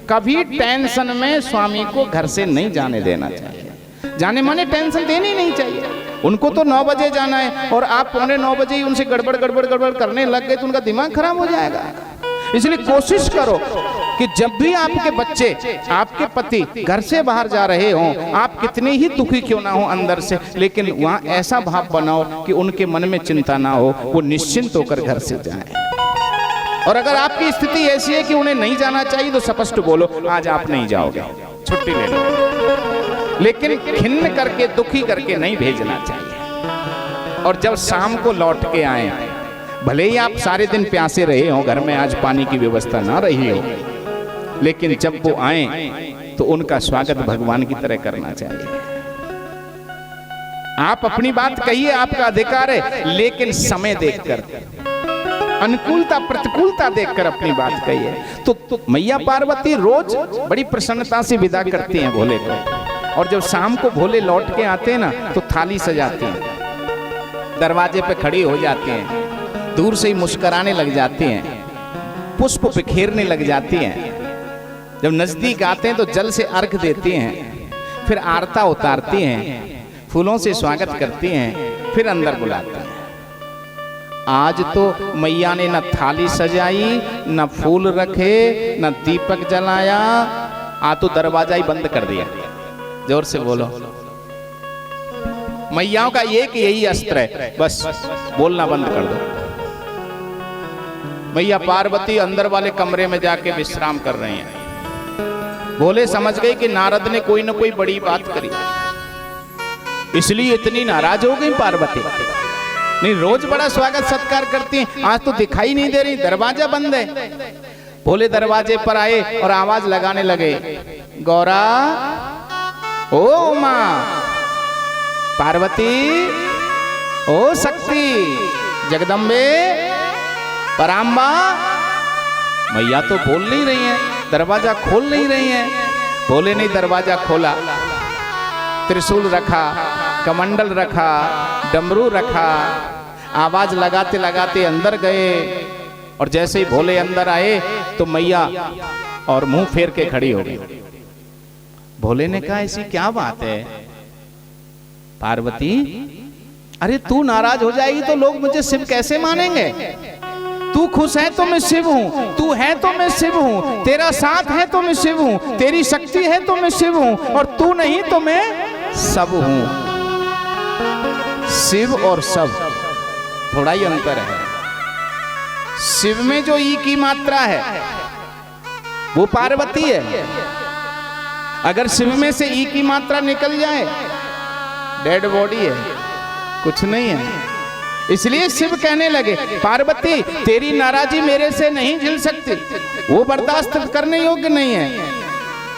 कभी टेंशन में स्वामी को घर से नहीं जाने देना चाहिए। जाने माने टेंशन देनी नहीं चाहिए। उनको तो 9 बजे जाना है और आप 8:45 बजे ही उनसे गड़बड़ करने लग गए तो उनका दिमाग खराब हो जाएगा। इसलिए कोशिश करो कि जब भी आपके बच्चे, आपके पति घर से बाहर जा रहे हों, आप कितने ही दुखी क्यों ना हो अंदर से, लेकिन वहाँ ऐसा भाव बनाओ कि उनके मन में चिंता ना हो, वो निश्चिंत होकर घर से जाएं। और अगर आपकी स्थिति ऐसी है कि उन्हें नहीं जाना चाहिए तो स्पष्ट बोलो, आज आप नहीं जाओगे, छुट्टी ले लो, लेकिन खिन्न करके, दुखी करके नहीं भेजना चाहिए। और जब शाम को लौट के आए, भले ही आप सारे दिन प्यासे रहे हो, घर में आज पानी की व्यवस्था ना रही हो, लेकिन जब वो आए तो उनका स्वागत भगवान की तरह करना चाहिए। आप अपनी बात कहिए, आपका अधिकार है, लेकिन समय देखकर, अनुकूलता प्रतिकूलता देखकर अपनी बात कहिए। तो मैया पार्वती रोज बड़ी प्रसन्नता से विदा करती हैं भोले को, और जब शाम को भोले लौट के आते हैं ना तो थाली सजाती हैं, दरवाजे पे खड़ी हो जाती हैं, दूर से ही मुस्कुराने लग जाती हैं, पुष्प बिखेरने लग जाती हैं। जब नजदीक आते हैं तो जल से अर्घ देती हैं, फिर आरता उतारती हैं, फूलों से स्वागत करती हैं, फिर अंदर बुलाती हैं। आज तो मैया ने न थाली सजाई, न फूल रखे, न दीपक जलाया, आ तो दरवाजा ही बंद कर दिया। जोर से बोलो। मैयाओं का एक यही अस्त्र है, बस बोलना बंद कर दो। मैया पार्वती अंदर वाले कमरे में जाके विश्राम कर रही हैं। भोले समझ गए कि नारद ने कोई ना कोई बड़ी बात करी, इसलिए इतनी नाराज हो गई पार्वती। नहीं, रोज बड़ा स्वागत सत्कार करती हैं, आज तो दिखाई नहीं दे रही, दरवाजा बंद है। भोले दरवाजे पर आए और आवाज लगाने लगे, गौरा, ओ उमा, पार्वती, ओ शक्ति, जगदम्बे, पराम्बा। मैया तो बोल नहीं रही हैं, दरवाजा खोल नहीं रही हैं। भोले ने दरवाजा खोला, त्रिशूल रखा, कमंडल रखा, डमरू रखा, आवाज लगाते लगाते अंदर गए। और जैसे ही भोले अंदर आए तो मैया और मुंह फेर के खड़ी हो गई। भोले ने कहा, ऐसी क्या बात है पार्वती? अरे तू नाराज हो जाएगी तो लोग मुझे शिव कैसे मानेंगे? तू खुश है तो मैं शिव हूं, तू है तो मैं शिव हूं, तेरा साथ है तो मैं शिव हूं, तेरी शक्ति है तो मैं शिव हूं, और तू नहीं तो मैं सब हूं। शिव और सब थोड़ा ही अंतर है। शिव में जो ई की मात्रा है वो पार्वती है। अगर शिव में से ई की मात्रा निकल जाए, डेड बॉडी है, कुछ नहीं है। इसलिए शिव कहने लगे, पार्वती तेरी नाराजी मेरे से नहीं झेल सकती, वो बर्दाश्त करने योग्य नहीं है।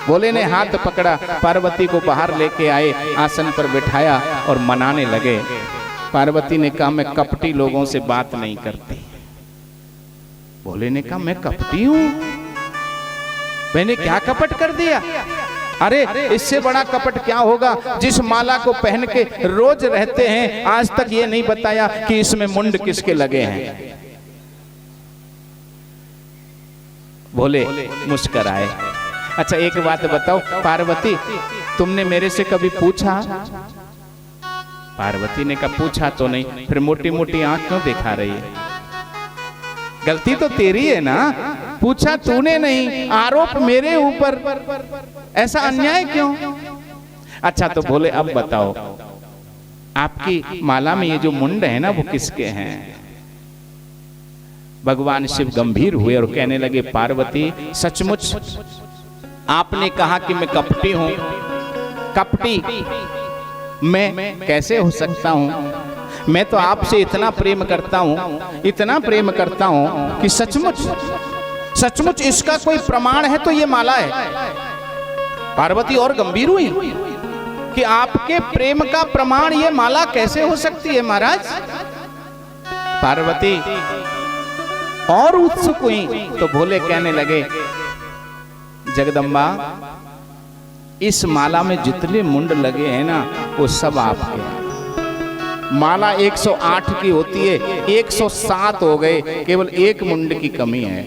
भोले ने हाथ पकड़ा, पार्वती को बाहर लेके आए, आसन पर बिठाया और मनाने लगे। पार्वती ने कहा, मैं कपटी लोगों से बात नहीं करती। भोले ने कहा, मैं कपटी हूं? मैंने क्या कपट कर दिया? अरे इससे बड़ा कपट क्या होगा? जिस माला को पहन के रोज रहते हैं, आज तक ये नहीं बताया कि इसमें मुंड किसके लगे हैं। भोले मुस्कुराए। अच्छा एक बात बताओ पार्वती, तुमने मेरे से कभी पूछा? पार्वती ने कहा, पूछा तो नहीं, फिर मोटी मोटी आंख क्यों दिखा रही है? गलती तो तेरी है ना, पूछा तूने नहीं, आरोप मेरे ऊपर, ऐसा अन्याय क्यों? अच्छा तो बोले, अब बताओ आपकी माला में ये जो मुंड है ना, वो किसके हैं? भगवान शिव गंभीर हुए और कहने लगे, पार्वती सचमुच आपने कहा कि मैं कपटी हूं। कपटी मैं कैसे हो सकता हूं? मैं तो आपसे इतना प्रेम करता हूं, इतना प्रेम करता हूं कि सचमुच इसका कोई प्रमाण है तो ये माला है। पार्वती और गंभीर हुई कि आपके प्रेम का प्रमाण ये माला कैसे हो सकती है महाराज? पार्वती और उत्सुक हुई तो भोले कहने लगे, जगदम्बा इस माला में जितने मुंड लगे हैं ना, वो सब आपके हैं। माला 108 की होती है, 107 हो गए, केवल एक मुंड की कमी है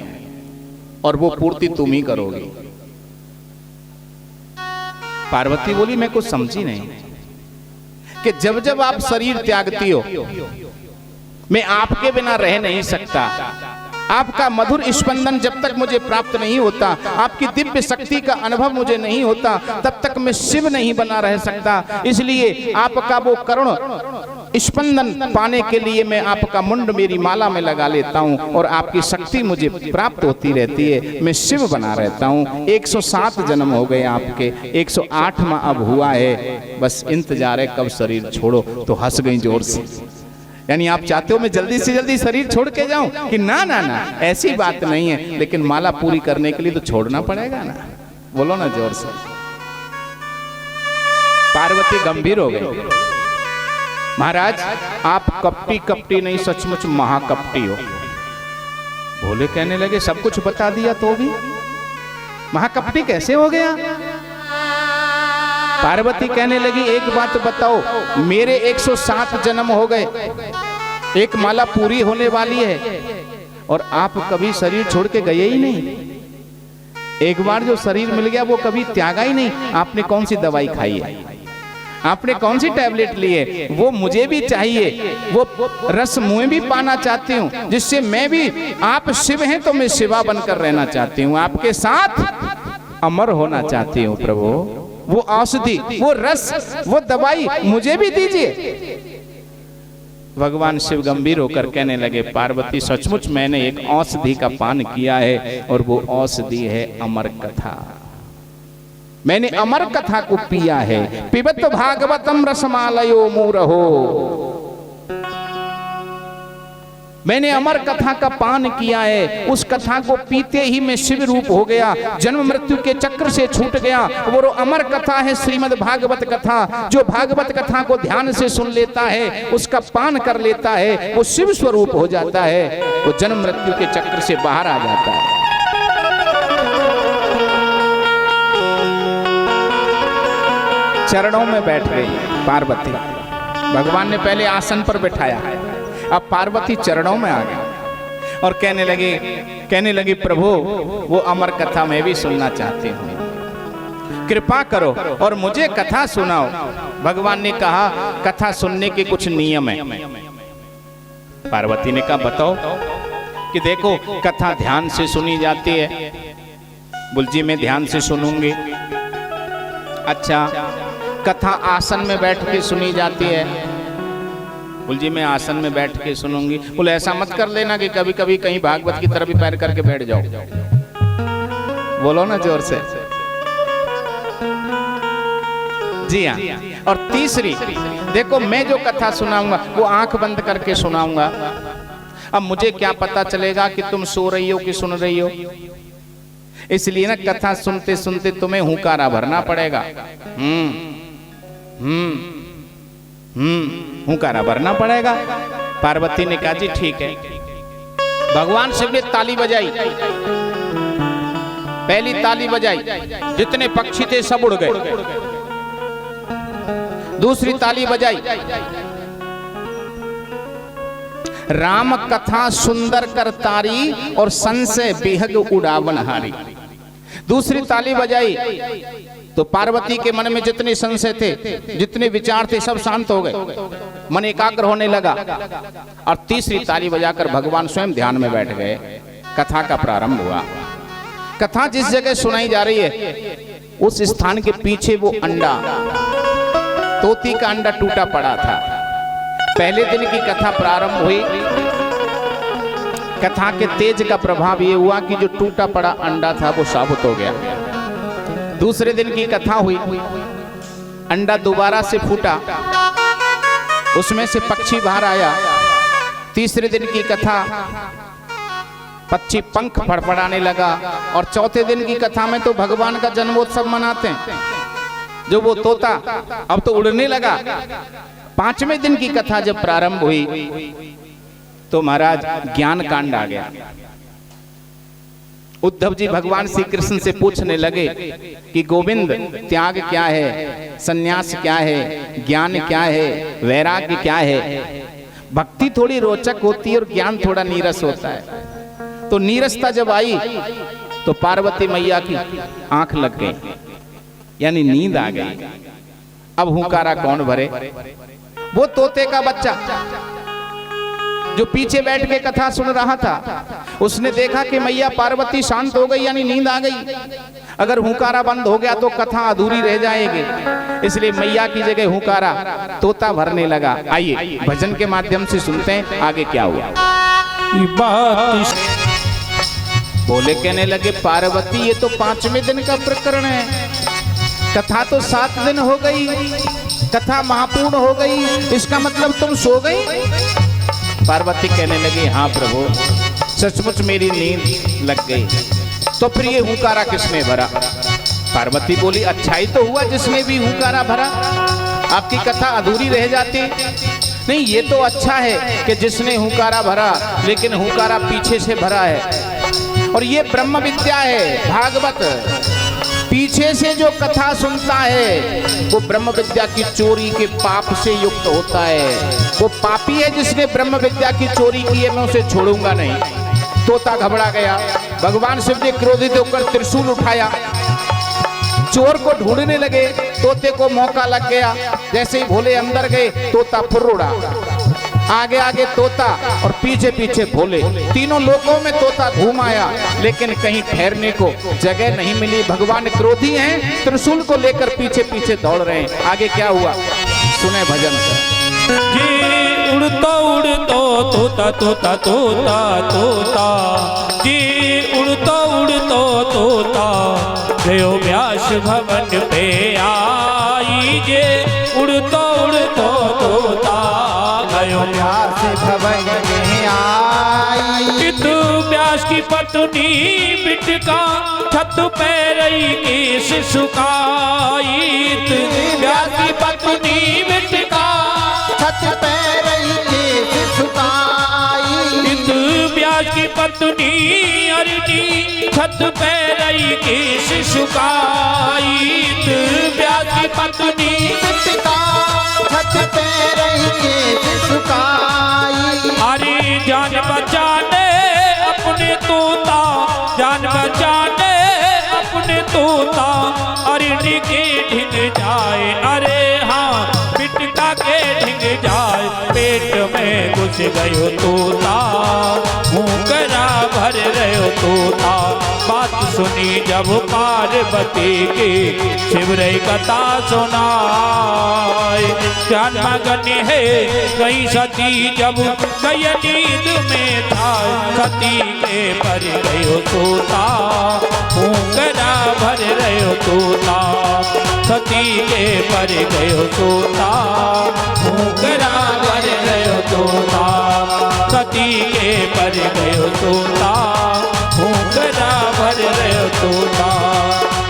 और वो पूर्ति तुम ही करोगी। पार्वती बोली, मैं कुछ समझी नहीं। कि जब जब आप शरीर त्यागती हो, मैं आपके बिना रह नहीं सकता। आपका मधुर स्पंदन जब तक मुझे प्राप्त नहीं होता, आपकी दिव्य शक्ति का अनुभव मुझे नहीं होता, तब तक मैं शिव नहीं बना रह सकता। इसलिए आपका वो करुण स्पंदन पाने के लिए मैं आपका मुंड मेरी माला में लगा लेता हूँ और आपकी शक्ति मुझे प्राप्त होती रहती है, मैं शिव बना रहता हूँ। 107 जन्म हो गए आपके, 108वां अब हुआ है, बस इंतजार है कब शरीर छोड़ो। तो हंस गई जोर से। यानी आप चाहते हो मैं जल्दी से जल्दी शरीर छोड़ के जाऊं? कि ना ना ना, ऐसी बात नहीं है, लेकिन माला पूरी करने के लिए तो छोड़ना पड़ेगा ना। बोलो ना जोर से। पार्वती गंभीर हो गई। महाराज आप कपटी कपटी नहीं, सचमुच महाकपटी हो। भोले कहने लगे सब कुछ बता दिया तो भी महाकपटी कैसे हो गया? पार्वती कहने लगी एक बात बताओ, मेरे 107 जन्म हो गए, एक माला पूरी होने वाली है और आप कभी शरीर छोड़ के गए ही नहीं। एक बार जो शरीर मिल गया वो कभी त्यागा ही नहीं। आपने कौन सी दवाई खाई है? आपने कौन सी टैबलेट ली है? वो मुझे भी चाहिए, वो रस मुझे भी पाना चाहती हूँ, जिससे मैं भी, आप शिव हैं तो मैं शिवा बनकर रहना चाहती हूँ, आपके साथ अमर होना चाहती हूँ। प्रभु वो औषधि, वो रस, वो दवाई मुझे भी दीजिए। भगवान शिव गंभीर होकर कहने लगे पार्वती सचमुच मैंने एक औषधि का पान किया है और वो औषधि है अमर कथा। मैंने अमर कथा को पिया है। पिबत भागवतम रसमालयो मूरहो, मैंने अमर कथा का पान किया है। उस कथा को पीते ही मैं शिव रूप हो गया, जन्म मृत्यु के चक्र से छूट गया। वो अमर कथा है श्रीमद् भागवत कथा। जो भागवत कथा को ध्यान से सुन लेता है, उसका पान कर लेता है, वो शिव स्वरूप हो जाता है, वो जन्म मृत्यु के चक्र से बाहर आ जाता है। चरणों में बैठ गई पार्वती। भगवान ने पहले आसन पर बैठाया, अब पार्वती चरणों में आ गई और कहने लगी प्रभु वो अमर कथा मैं भी सुनना चाहती हूँ, कृपा करो और मुझे कथा सुनाओ। भगवान ने कहा कथा सुनने के कुछ नियम है। पार्वती ने कहा बताओ। कि देखो कथा ध्यान से सुनी जाती है। बुलजी मैं ध्यान से सुनूंगी। अच्छा कथा आसन में बैठ के सुनी जाती है। बुलजी मैं आसन में बैठ के सुनूंगी। बोले ऐसा मत कर लेना कि कभी कभी कहीं भागवत की तरफ ही पैर करके बैठ जाओ। बोलो ना जोर से। जी हाँ। और तीसरी देखो मैं जो कथा सुनाऊंगा वो आंख बंद करके सुनाऊंगा। अब मुझे क्या पता चलेगा कि तुम सो रही हो कि सुन रही हो? इसलिए ना कथा सुनते सुनते तुम्हें हुंकारा भरना पड़ेगा। हुंकारा भरना पड़ेगा। पार्वती ने कहा जी ठीक है। भगवान शिव ने ताली बजाई। पहली ताली बजाई, जितने पक्षी थे सब उड़ गए। दूसरी ताली बजाई, राम कथा सुंदर कर तारी और संशय बेहग उड़ावन हारी। दूसरी ताली बजाई तो पार्वती के मन में जितने संशय थे, जितने विचार थे, सब शांत हो गए, मन एकाग्र होने लगा। और तीसरी ताली बजाकर भगवान स्वयं ध्यान में बैठ गए। कथा का प्रारंभ हुआ। कथा जिस जगह सुनाई जा रही है उस स्थान के पीछे वो अंडा, तोती का अंडा टूटा पड़ा था। पहले दिन की कथा प्रारंभ हुई। कथा के तेज का प्रभाव ये हुआ कि जो टूटा पड़ा अंडा था वो साबुत हो गया। दूसरे दिन की कथा हुई, अंडा दोबारा से फूटा, उसमें से पक्षी बाहर आया। तीसरे दिन की कथा, पक्षी पंख फड़फड़ाने लगा। और चौथे दिन की कथा में तो भगवान का जन्मोत्सव मनाते हैं, जो वो तोता अब तो उड़ने लगा। पांचवें दिन की कथा जब प्रारंभ हुई तो महाराज ज्ञान कांड आ गया। उद्धव जी भगवान श्री कृष्ण से पूछने लगे कि गोविंद त्याग क्या है, सन्यास क्या है, ज्ञान क्या है, वैराग्य क्या है? भक्ति थोड़ी रोचक होती है और ज्ञान थोड़ा नीरस होता है। तो नीरसता जब आई तो पार्वती मैया की आंख लग गई, यानी नींद आ गई। अब हुंकारा कौन भरे? वो तोते का बच्चा जो पीछे बैठ के कथा सुन रहा था, उसने देखा कि मैया पार्वती शांत हो गई, यानी नींद आ गई। अगर हुंकारा बंद हो गया तो कथा अधूरी रह जाएगी, इसलिए मैया की जगह हुंकारा तोता भरने लगा। आइए भजन के माध्यम से सुनते हैं आगे क्या हुआ। बोले, कहने लगे पार्वती ये तो 5वें दिन का प्रकरण है, कथा तो 7 दिन हो गई, कथा महापूर्ण हो गई, इसका मतलब तुम सो गई? पार्वती कहने लगी, हाँ प्रभु सचमुच मेरी नींद लग गई। तो फिर ये हुंकारा किसने भरा? पार्वती बोली, अच्छा ही तो हुआ जिसने भी हुंकारा भरा, आपकी कथा अधूरी रह जाती। नहीं, ये तो अच्छा है कि जिसने हुंकारा भरा, लेकिन हुंकारा पीछे से भरा है। और ये ब्रह्म विद्या है, भागवत। पीछे से जो कथा सुनता है वो ब्रह्म विद्या की चोरी के पाप से युक्त होता है। वो पापी है जिसने ब्रह्म विद्या की चोरी की है, मैं उसे छोड़ूंगा नहीं। तोता घबरा गया। भगवान शिव ने क्रोधित होकर त्रिशूल उठाया, चोर को ढूंढने लगे। तोते को मौका लग गया, जैसे ही भोले अंदर गए तोता फुर्र उड़ा। आगे आगे तोता और पीछे पीछे भोले, तीनों लोकों में तोता घूम आया, लेकिन कहीं ठहरने को जगह नहीं मिली। भगवान क्रोधी हैं, त्रिशूल को लेकर पीछे पीछे दौड़ रहे हैं। आगे क्या हुआ सुने भजन से। जी उड़तो उड़तो तोता तोता तोता तोता, जी उड़तो उड़तो तोता गयो व्यास भवन पे आई। जे उड़तो उड़तो तोता गयो व्यास भवन में आई। तू व्यास की पत्नी बिटका छत पे रही केश सुखाई। व्यास की पत्नी बिटका छत पे रही केश सुखाई। व्यास की पत्नी अरनी छत पे रही केश सुखाई। व्यास की पत्नी बिटका छत पे रही केश सुखाई। अरे जान बचाने अपने तोता, जान बचाने अपने तोता अरनी के ढिग जाए। अरे हाँ बिटका के ढिग जाए, पेट में घुस गयो तोता, हुंकारा भर रहो तोता। बात सुनी जब पार्वती की, शिव रे कथा सुनाई। ध्यान मगन है गई सती जब गई नींद में था, सती के पर गयो तोता, हुंकारा भर रहो तोता। सती के पर गयो तोता, हुंकारा भर रहो तोता। सती के पर गयो तोता, हुंकारा भर रहो तोता।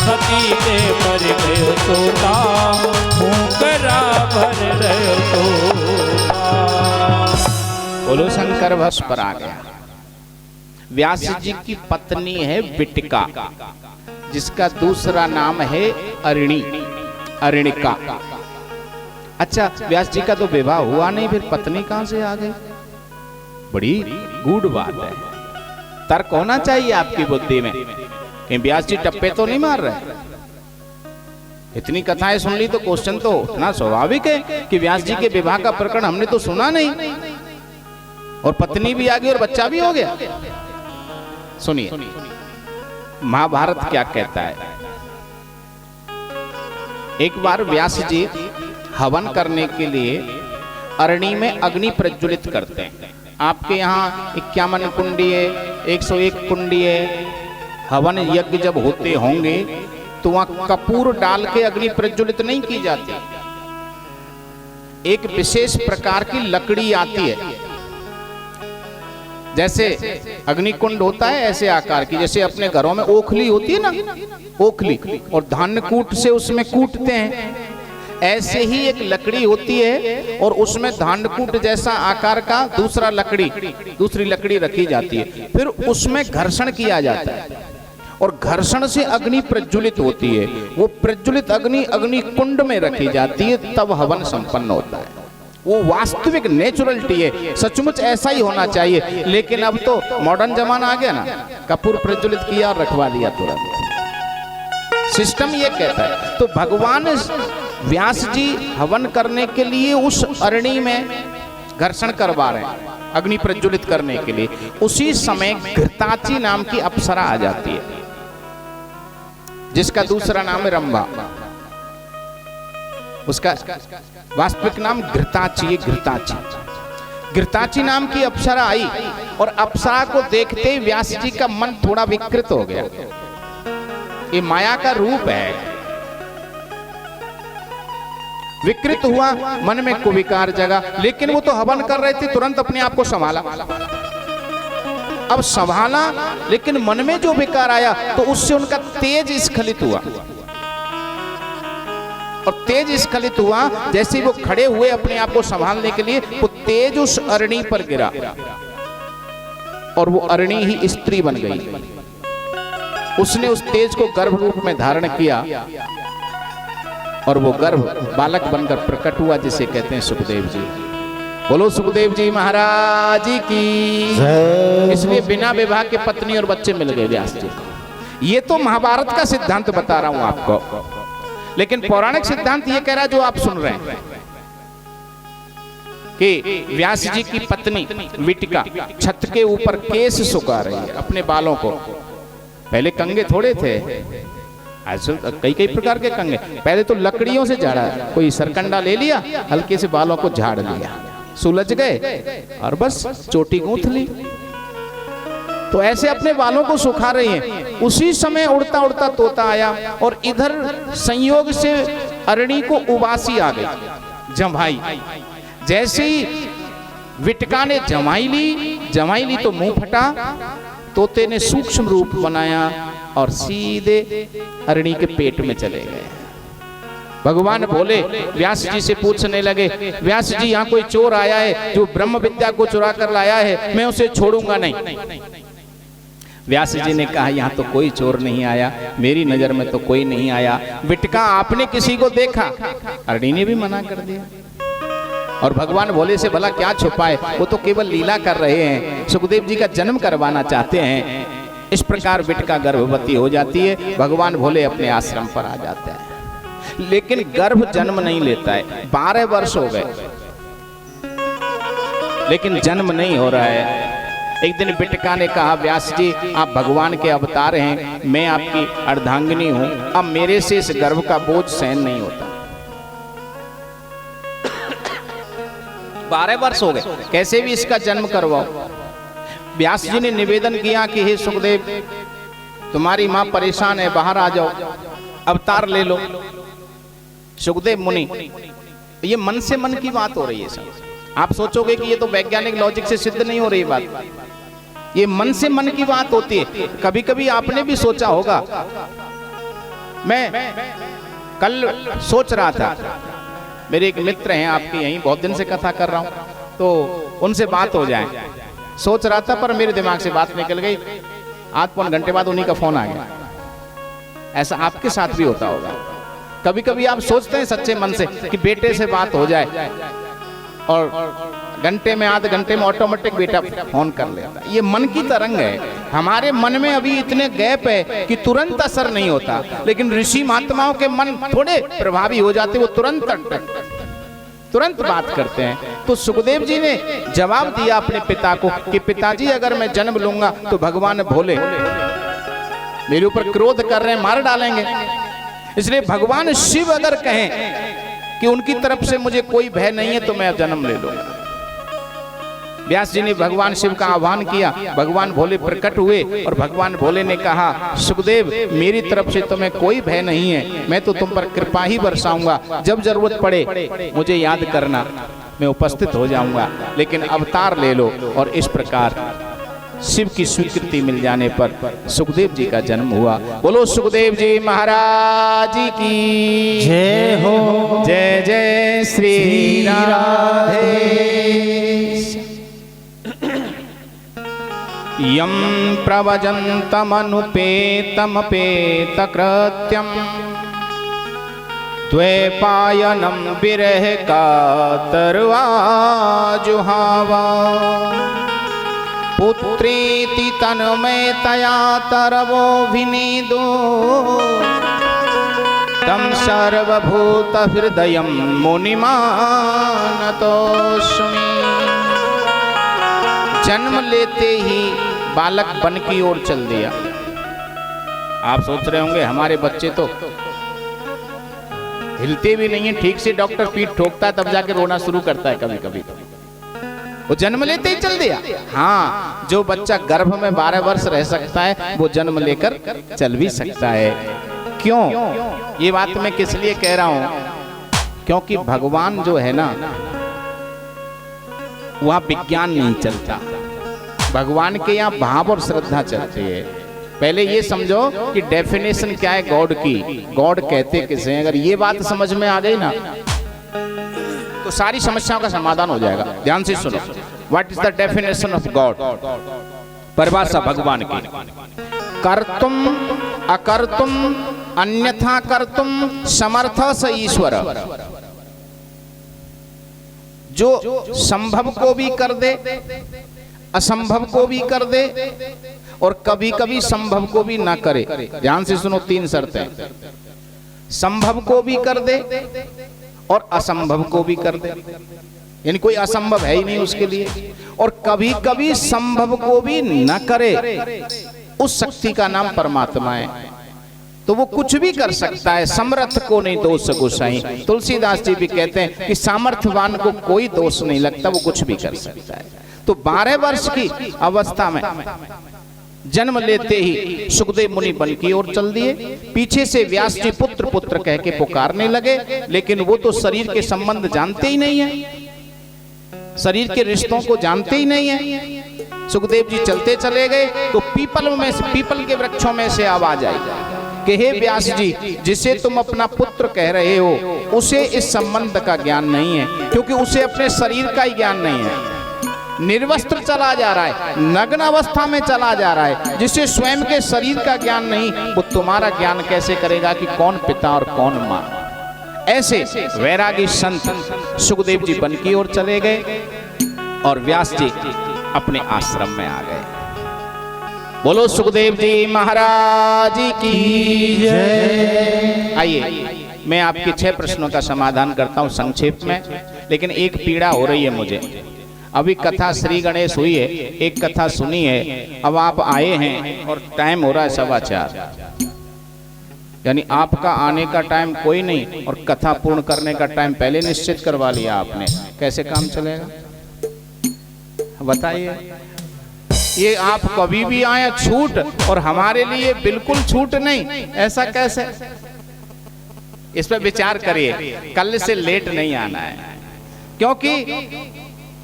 सती के पर गयो तोता, हुंकारा भर रहो तोता। बोलो शंकर भस पर आ गया। व्यास जी की पत्नी है बिटका, जिसका दूसरा नाम है अरणी, अरणिका। अच्छा, व्यास जी का तो विवाह हुआ नहीं, फिर पत्नी कहां से आ गई? बड़ी गूढ़ बात है। तर्क होना चाहिए आपकी बुद्धि में कि व्यास जी टप्पे तो नहीं मार रहे। इतनी कथाएं सुन ली तो क्वेश्चन तो उठना स्वाभाविक है कि व्यास जी के विवाह का प्रकरण हमने तो सुना नहीं, और पत्नी भी आ गई और बच्चा भी हो गया। सुनिए महाभारत क्या कहता है। एक बार व्यास जी हवन करने के लिए अरणी में अग्नि प्रज्वलित करते हैं। आपके यहाँ 51 कुंडी है, 101 कुंडी है। हवन यज्ञ जब होते होंगे तो वहां कपूर डाल के अग्नि प्रज्वलित नहीं की जाती, एक विशेष प्रकार की लकड़ी आती है। जैसे अग्निकुंड होता है ऐसे आकार की, जैसे अपने घरों में ओखली होती है ना, ओखली, और धान्य कूट से उसमें कूटते हैं, ऐसे ही एक लकड़ी होती है और उसमें धान्यकूट जैसा आकार का दूसरी लकड़ी रखी जाती है। फिर उसमें घर्षण किया जाता है और घर्षण से अग्नि प्रज्वलित होती है। वो प्रज्वलित अग्नि अग्नि कुंड में रखी जाती है, तब हवन संपन्न होता है। वो वास्तविक नेचुरलिटी है, सचमुच ऐसा ही होना चाहिए। लेकिन अब तो मॉडर्न जमाना आ गया ना, कपूर प्रज्वलित किया और रखवा दिया तुरंत। सिस्टम ये कहता है। तो भगवान व्यास जी हवन करने के लिए उस अरणी में घर्षण करवा रहे हैं, अग्नि प्रज्वलित करने के लिए। उसी समय घृताची नाम की अप्सरा आ जाती है, जिसका दूसरा नाम है रंभा। उसका वास्तविक नाम घृताची है। घृताची नाम की अप्सरा आई और अप्सरा को देखते ही व्यास जी का मन थोड़ा विकृत हो गया। ये माया का रूप है। विकृत हुआ, मन में कुविकार जगा, लेकिन वो तो हवन कर रहे थे, तुरंत अपने आप को संभाला। अब संभाला, लेकिन मन में जो विकार आया तो उससे उनका तेज स्खलित हुआ। और तेज स्खलित हुआ, जैसे वो खड़े हुए अपने आप को संभालने के लिए, वो तेज उस अरणी पर गिरा और वो अरणी ही स्त्री बन गई। उसने उस तेज को गर्भ रूप में धारण किया और वो गर्भ बालक बनकर प्रकट हुआ, जिसे कहते हैं सुखदेव जी। बोलो सुखदेव जी महाराज की। इसलिए बिना विवाह के पत्नी और बच्चे मिल गए व्यास जी को। ये तो महाभारत का सिद्धांत बता रहा हूं आपको, लेकिन पौराणिक सिद्धांत ये कह रहा है जो आप सुन रहे हैं कि व्यास जी की पत्नी विटिका छत के ऊपर केस सुखा रही है अपने बालों को। पहले कंगे थोड़े थे, कई कई प्रकार के कंगे। पहले तो लकड़ियों से झाड़ा, कोई सरकंडा ले लिया, हल्के से बालों को झाड़ लिया, सुलझ गए और बस चोटी गूंथ ली। तो ऐसे अपने बालों को सुखा रही हैं। उसी समय उड़ता उड़ता तोता आया और इधर संयोग से अरणी को उबासी आ गई, जमाई। जैसे ही विटका ने जमाई ली तो मुंह फटा। तोते ने सूक्ष्म रूप बनाया और सीधे अरणी के पेट में चले गए। भगवान बोले व्यास जी से पूछने लगे, व्यास जी यहाँ कोई चोर आया है जो ब्रह्म विद्या को चुरा कर लाया है, मैं उसे छोड़ूंगा नहीं। व्यास जी ने कहा यहाँ तो कोई चोर नहीं आया, मेरी नजर में तो कोई नहीं आया। विटका आपने किसी को देखा? अरणी ने भी मना कर दिया। और भगवान भोले से भला क्या छुपाए, वो तो केवल लीला कर रहे हैं, सुखदेव जी का जन्म करवाना चाहते हैं। इस प्रकार विटका गर्भवती हो जाती है। भगवान भोले अपने आश्रम पर आ जाते हैं, लेकिन गर्भ जन्म नहीं लेता है। 12 वर्ष हो गए लेकिन जन्म नहीं हो रहा है। एक दिन विटका ने कहा, व्यास जी आप भगवान के अवतार हैं, मैं आपकी अर्धांगिनी हूं, अब मेरे से इस गर्भ का बोझ सहन नहीं होता। 12 वर्ष हो गए, कैसे भी इसका जन्म करवाओ। व्यास जी ने निवेदन किया कि हे सुखदेव, तुम्हारी मां परेशान है, बाहर आ जाओ, अवतार ले लो। सुखदेव मुनि, ये मन से मन की बात हो रही है सब। आप सोचोगे कि ये तो वैज्ञानिक लॉजिक से सिद्ध नहीं हो रही बात, ये मन से मन की बात होती है। कभी कभी आपने भी सोचा होगा। मैं कल सोच रहा था, मेरे एक मित्र हैं आपके यहीं, बहुत दिन से कथा कर रहा हूं, तो उनसे बात हो जाए सोच रहा था, पर मेरे दिमाग से बात निकल गई। आध पौन घंटे बाद उन्हीं का फोन आ गया। ऐसा आपके साथ भी होता होगा। कभी कभी आप सोचते हैं सच्चे मन से कि बेटे से बात हो जाए, और घंटे में आधे घंटे में ऑटोमेटिक बेटा फोन कर लेता है। ये मन की तरंग है। हमारे मन में अभी इतने गैप है कि तुरंत असर नहीं होता, लेकिन ऋषि महात्माओं के मन थोड़े प्रभावी हो जाते, वो तुरंत बात करते हैं। तो सुखदेव जी ने जवाब दिया अपने पिता को कि पिताजी अगर मैं जन्म लूंगा तो भगवान भोले मेरे ऊपर क्रोध कर रहे हैं, मार डालेंगे। इसलिए भगवान शिव अगर कहें कि उनकी तरफ से मुझे कोई भय नहीं है तो मैं जन्म ले लूंगा। व्यास जी ने भगवान शिव का आह्वान किया, भगवान भोले प्रकट हुए और भगवान भोले ने कहा, सुखदेव मेरी तरफ से तुम्हें कोई भय नहीं है, मैं तो तुम पर कृपा ही बरसाऊंगा, जब जरूरत पड़े मुझे याद करना, मैं उपस्थित हो जाऊंगा, लेकिन अवतार ले लो। और इस प्रकार शिव की स्वीकृति मिल जाने पर सुखदेव जी का जन्म हुआ। बोलो सुखदेव जी महाराज की जय हो। जय जय श्री राधे। यं प्रवजन्तमनुपेतमपेतकृत्यं द्वैपायनं विरह कातर्वा जुहावा पुत्रेति तन्मयतया तरवो विनीदो तम सर्वभूत हृदय मुनिमानतोस्मि। जन्म लेते ही बालक बन की ओर चल दिया। आप सोच रहे होंगे हमारे बच्चे तो हिलते भी नहीं है ठीक से, डॉक्टर पीठ ठोकता है तब जाके रोना शुरू करता है कभी कभी। वो जन्म लेते ही चल दिया। हाँ, जो बच्चा गर्भ में 12 वर्ष रह सकता है वो जन्म लेकर चल भी सकता है। क्यों? ये बात मैं किस लिए कह रहा हूं? क्योंकि भगवान जो है ना, वहां विज्ञान नहीं चलता, भगवान के यहाँ भाव और श्रद्धा चलती है। पहले ये समझो कि डेफिनेशन क्या है गॉड की, गॉड कहते किसे हैं। अगर ये बात समझ में आ गई ना तो सारी समस्याओं का समाधान हो जाएगा। ध्यान से सुनो, what is the definition of God? परिभाषा भगवान की, कर्तुम अकर्तुम अन्यथा कर्तुम समर्थ स ईश्वर। जो संभव को भी कर दे, असंभव को भी कर दे और कभी कभी संभव को भी ना करे। ध्यान से सुनो, 3 शर्तें। संभव को भी कर दे और असंभव को भी कर दे, यानी कोई असंभव है ही नहीं उसके लिए। और कभी कभी संभव को भी न करे, उस शक्ति का नाम परमात्मा है। तो वो कुछ भी कर सकता है, समर्थ को नहीं दोष गोसाई। तुलसीदास जी भी कहते हैं कि सामर्थ्यवान को कोई दोष नहीं लगता, वो कुछ भी कर सकता है। तो 12 वर्ष की अवस्था में जन्म लेते ही सुखदेव मुनि बन की ओर चल दिए। पीछे से व्यास जी पुत्र पुत्र कह के पुकारने लगे, लेकिन वो तो शरीर के संबंध जानते ही नहीं है, शरीर के रिश्तों को जानते ही नहीं है। सुखदेव जी चलते चले गए तो पीपल के वृक्षों में से आवाज आई कि हे व्यास जी, जिसे तुम अपना पुत्र कह रहे हो उसे इस संबंध का ज्ञान नहीं है, क्योंकि उसे अपने शरीर का ही ज्ञान नहीं है। निर्वस्त्र चला जा रहा है, नग्न अवस्था में चला जा रहा है। जिसे स्वयं के शरीर का ज्ञान नहीं, वो तुम्हारा ज्ञान कैसे करेगा कि कौन पिता और कौन मां? ऐसे वैरागी संत सुखदेव जी बन की ओर चले गए और व्यास जी अपने आश्रम में आ गए। बोलो सुखदेव जी महाराज की जय। आइए, मैं आपके 6 प्रश्नों का समाधान करता हूं संक्षेप में, लेकिन एक पीड़ा हो रही है मुझे। अभी कथा श्री गणेश हुई है, एक कथा सुनी है, अब आप आए हैं और टाइम हो रहा है 4:15, यानी आपका आने का टाइम कोई नहीं और कथा पूर्ण करने का टाइम पहले निश्चित करवा लिया आपने। कैसे काम चलेगा बताइए? ये आप कभी भी आए छूट और हमारे लिए बिल्कुल छूट नहीं, ऐसा कैसे? इस पर विचार करिए, कल से लेट नहीं आना है, क्योंकि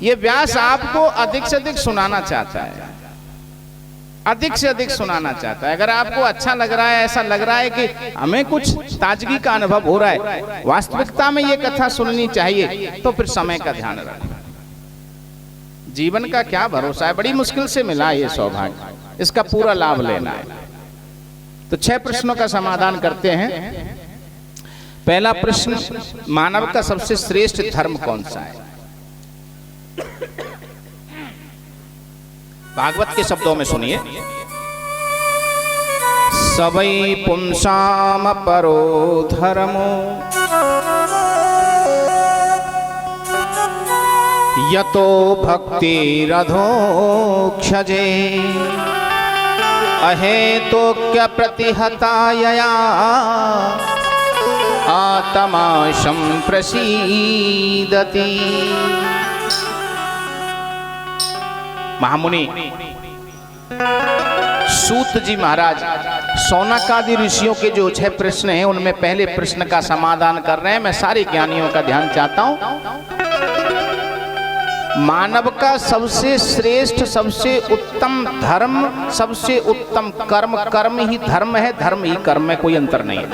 ये व्यास आपको अधिक से अधिक सुनाना चाहता है, अधिक से अधिक सुनाना चाहता है। अगर आपको अच्छा लग रहा है, ऐसा लग रहा है कि हमें कुछ ताजगी का अनुभव हो रहा है, वास्तविकता में ये कथा सुननी चाहिए, तो फिर समय का ध्यान रखना। जीवन का क्या भरोसा है, बड़ी मुश्किल से मिला ये सौभाग्य, इसका पूरा लाभ लेना है। तो 6 प्रश्नों का समाधान करते हैं। पहला प्रश्न, मानव का सबसे श्रेष्ठ धर्म कौन सा है? भागवत के शब्दों में सुनिए, सबई पुंसाम परो धर्मो यतो भक्ति रधोक्षजे अहेतुक्य प्रतिहतायया आत्मा संप्रसीदति। महामुनि सूत जी महाराज सौनकादि ऋषियों के जो 6 प्रश्न हैं उनमें पहले प्रश्न का समाधान कर रहे हैं। मैं सारे ज्ञानियों का ध्यान चाहता हूं। मानव का सबसे श्रेष्ठ, सबसे उत्तम धर्म, सबसे उत्तम कर्म, कर्म ही धर्म है, धर्म ही कर्म है, कोई अंतर नहीं है।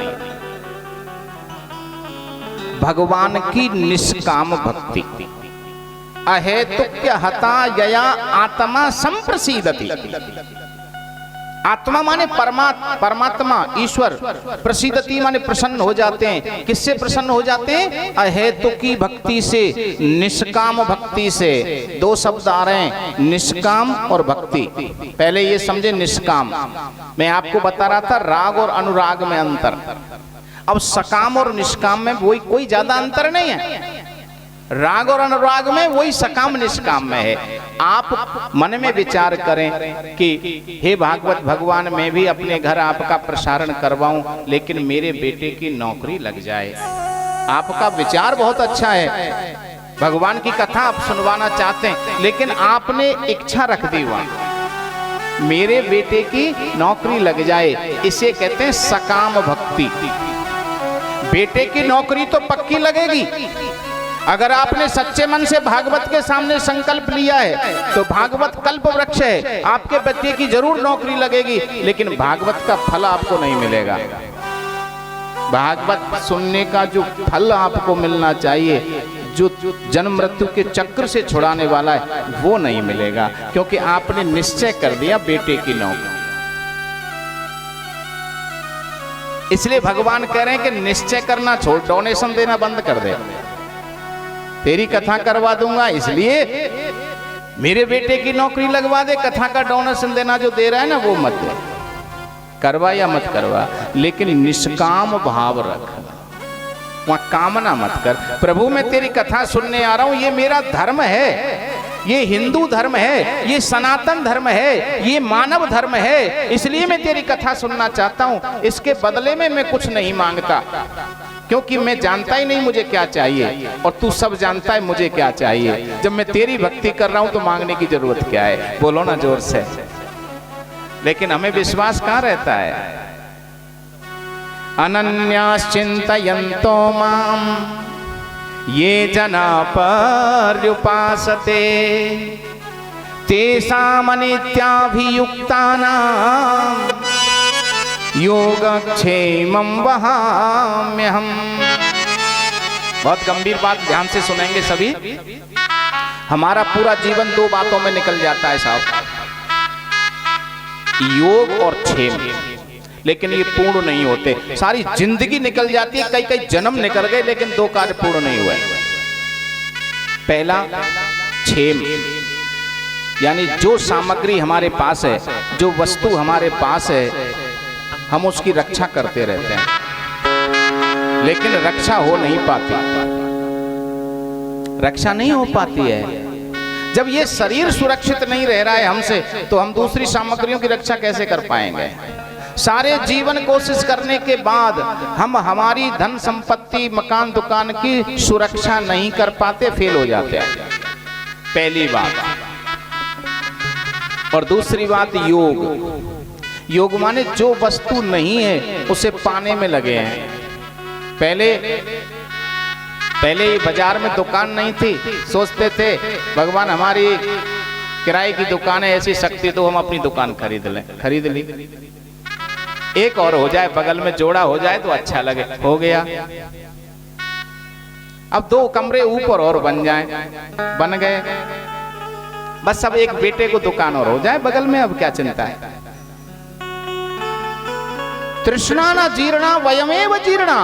भगवान की निष्काम भक्ति, अहेतुक्य हता यया आत्मा संप्रसीदति। आत्मा माने परमात्मा ईश्वर, प्रसीदति माने प्रसन्न हो जाते हैं। किससे प्रसन्न हो जाते हैं? अहेतुकी भक्ति से, निष्काम भक्ति से। 2 शब्द आ रहे हैं, निष्काम और भक्ति। पहले ये समझे निष्काम। मैं आपको बता रहा था राग और अनुराग में अंतर। अब सकाम और निष्काम में वही कोई ज्यादा अंतर नहीं है। राग और अनुराग में वही सकाम निष्काम में है। आप मन में विचार करें कि हे भागवत भगवान, मैं भी अपने घर आपका प्रसारण करवाऊं, लेकिन मेरे बेटे की नौकरी लग जाए। आपका विचार बहुत अच्छा है, भगवान की कथा आप सुनवाना चाहते हैं, लेकिन आपने इच्छा रख दी वहां मेरे बेटे की नौकरी लग जाए। इसे कहते हैं सकाम भक्ति। बेटे की नौकरी तो पक्की लगेगी। अगर आपने सच्चे मन से भागवत के सामने संकल्प लिया है तो भागवत कल्प वृक्ष है, आपके बच्चे की जरूर नौकरी लगेगी, लेकिन भागवत का फल आपको नहीं मिलेगा। भागवत सुनने का जो फल आपको मिलना चाहिए, जो जन्म मृत्यु के चक्र से छुड़ाने वाला है, वो नहीं मिलेगा, क्योंकि आपने निश्चय कर दिया बेटे की नौकरी। इसलिए भगवान कह रहे हैं कि निश्चय करना छोड़, डोनेशन देना बंद कर दे। तेरी कथा करवा दूंगा, इसलिए मेरे बेटे की नौकरी लगवा दे। कथा का डोनेशन देना जो दे रहा है ना, वो मत दे। करवा या मत करवा, लेकिन निष्काम भाव रख, वहां कामना मत कर। प्रभु मैं तेरी कथा सुनने आ रहा हूं, ये मेरा धर्म है, ये हिंदू धर्म है, ये सनातन धर्म है, ये मानव धर्म है, इसलिए मैं तेरी कथा सुनना चाहता हूं। इसके बदले में मैं कुछ नहीं मांगता, क्योंकि मैं जानता ही नहीं मुझे क्या चाहिए, और तू सब जानता है मुझे क्या चाहिए। जब मैं तेरी भक्ति कर रहा हूं तो मांगने की जरूरत क्या है? बोलो ना जोर से। लेकिन हमें विश्वास कहां रहता है? अनन्याश्चिन्तयन्तो माम ये जना पर्युपासते तेषामनित्याभियुक्तानां योगक्षेमं वहाम्यहम्। बहुत गंभीर बात, ध्यान से सुनेंगे सभी। हमारा पूरा जीवन दो बातों में निकल जाता है साहब, योग और क्षेम, लेकिन ये पूर्ण नहीं होते। सारी जिंदगी निकल जाती है, कई कई जन्म निकल गए, लेकिन दो कार्य पूर्ण नहीं हुए। पहला क्षेम, यानी जो सामग्री हमारे पास है, जो वस्तु हमारे पास है, हम उसकी रक्षा करते रहते हैं, लेकिन रक्षा हो नहीं पाती। रक्षा नहीं हो पाती है। जब ये शरीर सुरक्षित नहीं रह रहा है हमसे, तो हम दूसरी सामग्रियों की रक्षा कैसे कर पाएंगे? सारे जीवन कोशिश करने के बाद हम हमारी धन संपत्ति, मकान दुकान की सुरक्षा नहीं कर पाते, फेल हो जाते हैं। पहली बात। और दूसरी बात, योग। योग माने जो वस्तु नहीं है उसे पाने में लगे हैं। पहले बाजार में दुकान नहीं थी, सोचते थे भगवान हमारी किराए की दुकान है, ऐसी शक्ति तो हम अपनी दुकान खरीद लें। खरीद ली, एक और हो जाए, बगल में जोड़ा हो जाए तो अच्छा लगे, हो गया। अब 2 कमरे ऊपर और बन जाएं, बन गए। बस अब एक बेटे को दुकान और हो जाए बगल में, अब क्या चिंता है? तृष्णा न जीर्णा वयमेव जीर्णा।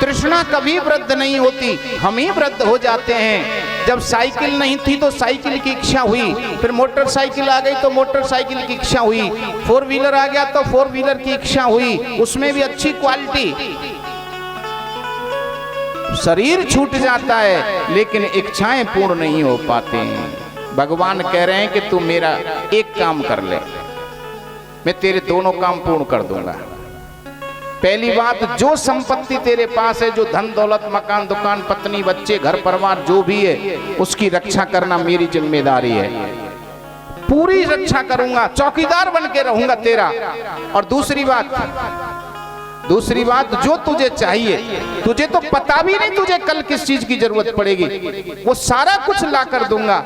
तृष्णा कभी वृद्ध नहीं होती, हम ही वृद्ध हो जाते हैं। जब साइकिल नहीं थी तो साइकिल की इच्छा हुई, फिर मोटरसाइकिल आ गई तो मोटरसाइकिल की इच्छा हुई, 4 व्हीलर आ गया तो 4 व्हीलर की इच्छा हुई, उसमें भी अच्छी क्वालिटी। शरीर छूट जाता है, लेकिन इच्छाएं पूर्ण नहीं हो पाती हैं। भगवान कह रहे हैं कि तू मेरा एक काम कर ले, मैं तेरे दोनों काम पूर्ण कर दूंगा। पहली बात, जो संपत्ति तेरे पास है, जो धन दौलत, मकान दुकान, पत्नी बच्चे, घर परिवार जो भी है, उसकी रक्षा करना मेरी जिम्मेदारी है। पूरी रक्षा करूंगा, चौकीदार बन के रहूंगा तेरा। और दूसरी बात, जो तुझे चाहिए, तुझे तो पता भी नहीं तुझे कल किस चीज की जरूरत पड़ेगी, वो सारा कुछ ला कर दूंगा।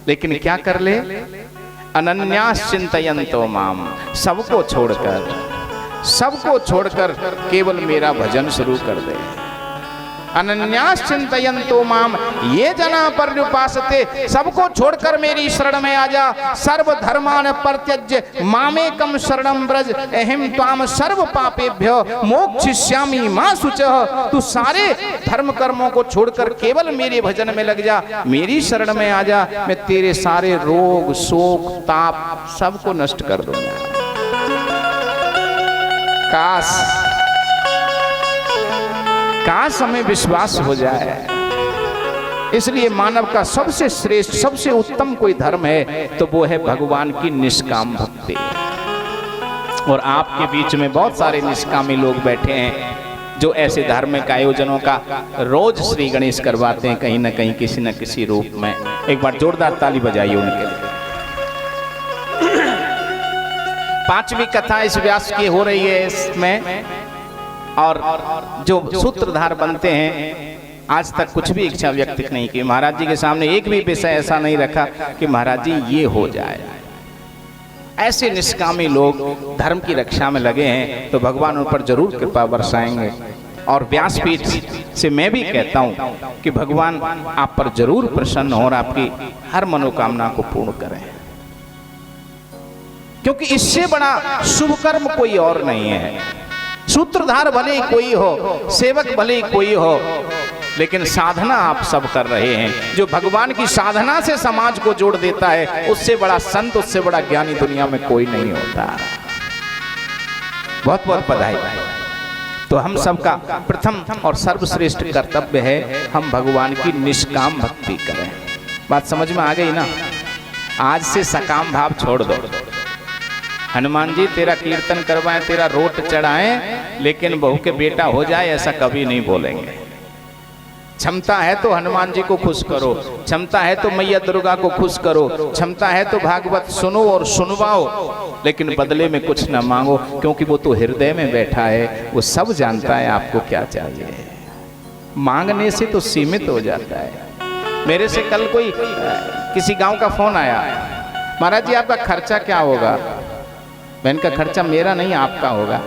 लेकिन क्या कर ले? अनन्यास चिंतयन्तो माम। सबको छोड़कर केवल मेरा भजन शुरू कर दे। अनन्यास चिंतयन्तो माम ये जना पर्युपासते। सबको छोड़कर मेरी शरण में आ जा। सर्व धर्मान परित्यज्य मामेकम शरणं व्रज अहम त्वाम सर्व पापेभ्यो मोक्षयिष्यामि मा शुचः। तू सारे धर्म कर्मों को छोड़कर केवल मेरे भजन में लग जा, मेरी शरण में आ जा, मैं तेरे सारे रोग शोक ताप सबको नष्ट कर दूंगा। काश हमें विश्वास हो जाए। इसलिए मानव का सबसे श्रेष्ठ, सबसे उत्तम कोई धर्म है तो वो है भगवान की निष्काम भक्ति। और आपके बीच में बहुत सारे निष्कामी लोग बैठे हैं जो ऐसे धार्मिक आयोजनों का रोज श्री गणेश करवाते हैं कहीं ना कहीं, किसी न किसी रूप में। एक बार जोरदार ताली बजाइए उनके लिए। पांचवी कथा इस व्यास की हो रही है इसमें, और जो सूत्रधार बनते हैं आज तक कुछ भी इच्छा व्यक्त नहीं की। महाराज जी के सामने एक भी विषय ऐसा नहीं रखा कि महाराज जी ये हो जाए। ऐसे निष्कामी लोग धर्म की रक्षा में लगे हैं तो भगवान उन पर जरूर कृपा बरसाएंगे। और व्यासपीठ से मैं भी कहता हूं कि भगवान आप पर जरूर प्रसन्न हो और आपकी हर मनोकामना को पूर्ण करें, क्योंकि इससे बड़ा शुभ कर्म कोई और नहीं है। सूत्रधार भले ही कोई हो, सेवक भले ही कोई हो, लेकिन साधना आप सब कर रहे हैं। जो भगवान की साधना से समाज को जोड़ देता है, उससे बड़ा संत, उससे बड़ा ज्ञानी दुनिया में कोई नहीं होता। बहुत बहुत बधाई। तो हम सबका प्रथम और सर्वश्रेष्ठ कर्तव्य है हम भगवान की निष्काम भक्ति करें। बात समझ में आ गई ना? आज से सकाम भाव छोड़ दो। हनुमान जी तेरा कीर्तन करवाएं, तेरा रोट चढ़ाएं, लेकिन बहू के बेटा हो जाए ऐसा कभी नहीं बोलेंगे। क्षमता है तो हनुमान जी को खुश करो, क्षमता है तो मैया दुर्गा को खुश करो, क्षमता है तो भागवत सुनो और सुनवाओ, लेकिन बदले में कुछ न मांगो, क्योंकि वो तो हृदय में बैठा है, वो सब जानता है आपको क्या चाहिए। मांगने से तो सीमित हो जाता है। मेरे से कल कोई किसी गांव का फोन आया, महाराज जी आपका खर्चा क्या होगा? बहन का खर्चा मेरा नहीं आपका होगा।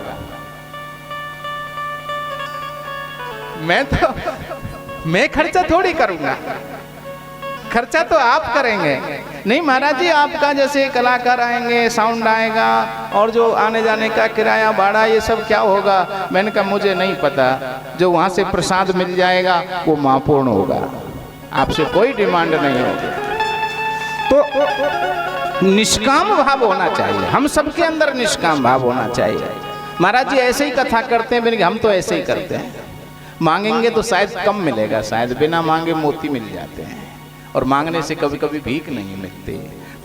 मैं खर्चा थोड़ी करूंगा, खर्चा तो आप करेंगे। नहीं महाराज जी आपका जैसे कलाकार आएंगे, साउंड आएगा और जो आने जाने का किराया भाड़ा ये सब क्या होगा? मैंने कहा मुझे नहीं पता, जो वहां से प्रसाद मिल जाएगा वो महापूर्ण होगा, आपसे कोई डिमांड नहीं होगी। तो निष्काम भाव होना चाहिए, हम सबके अंदर निष्काम भाव होना चाहिए। महाराज जी ऐसे ही कथा करते हैं, हम तो ऐसे ही करते हैं। मांगेंगे तो शायद कम मिलेगा, शायद बिना मांगे मोती मिल जाते हैं, और मांगने से कभी कभी भीख नहीं मिलती।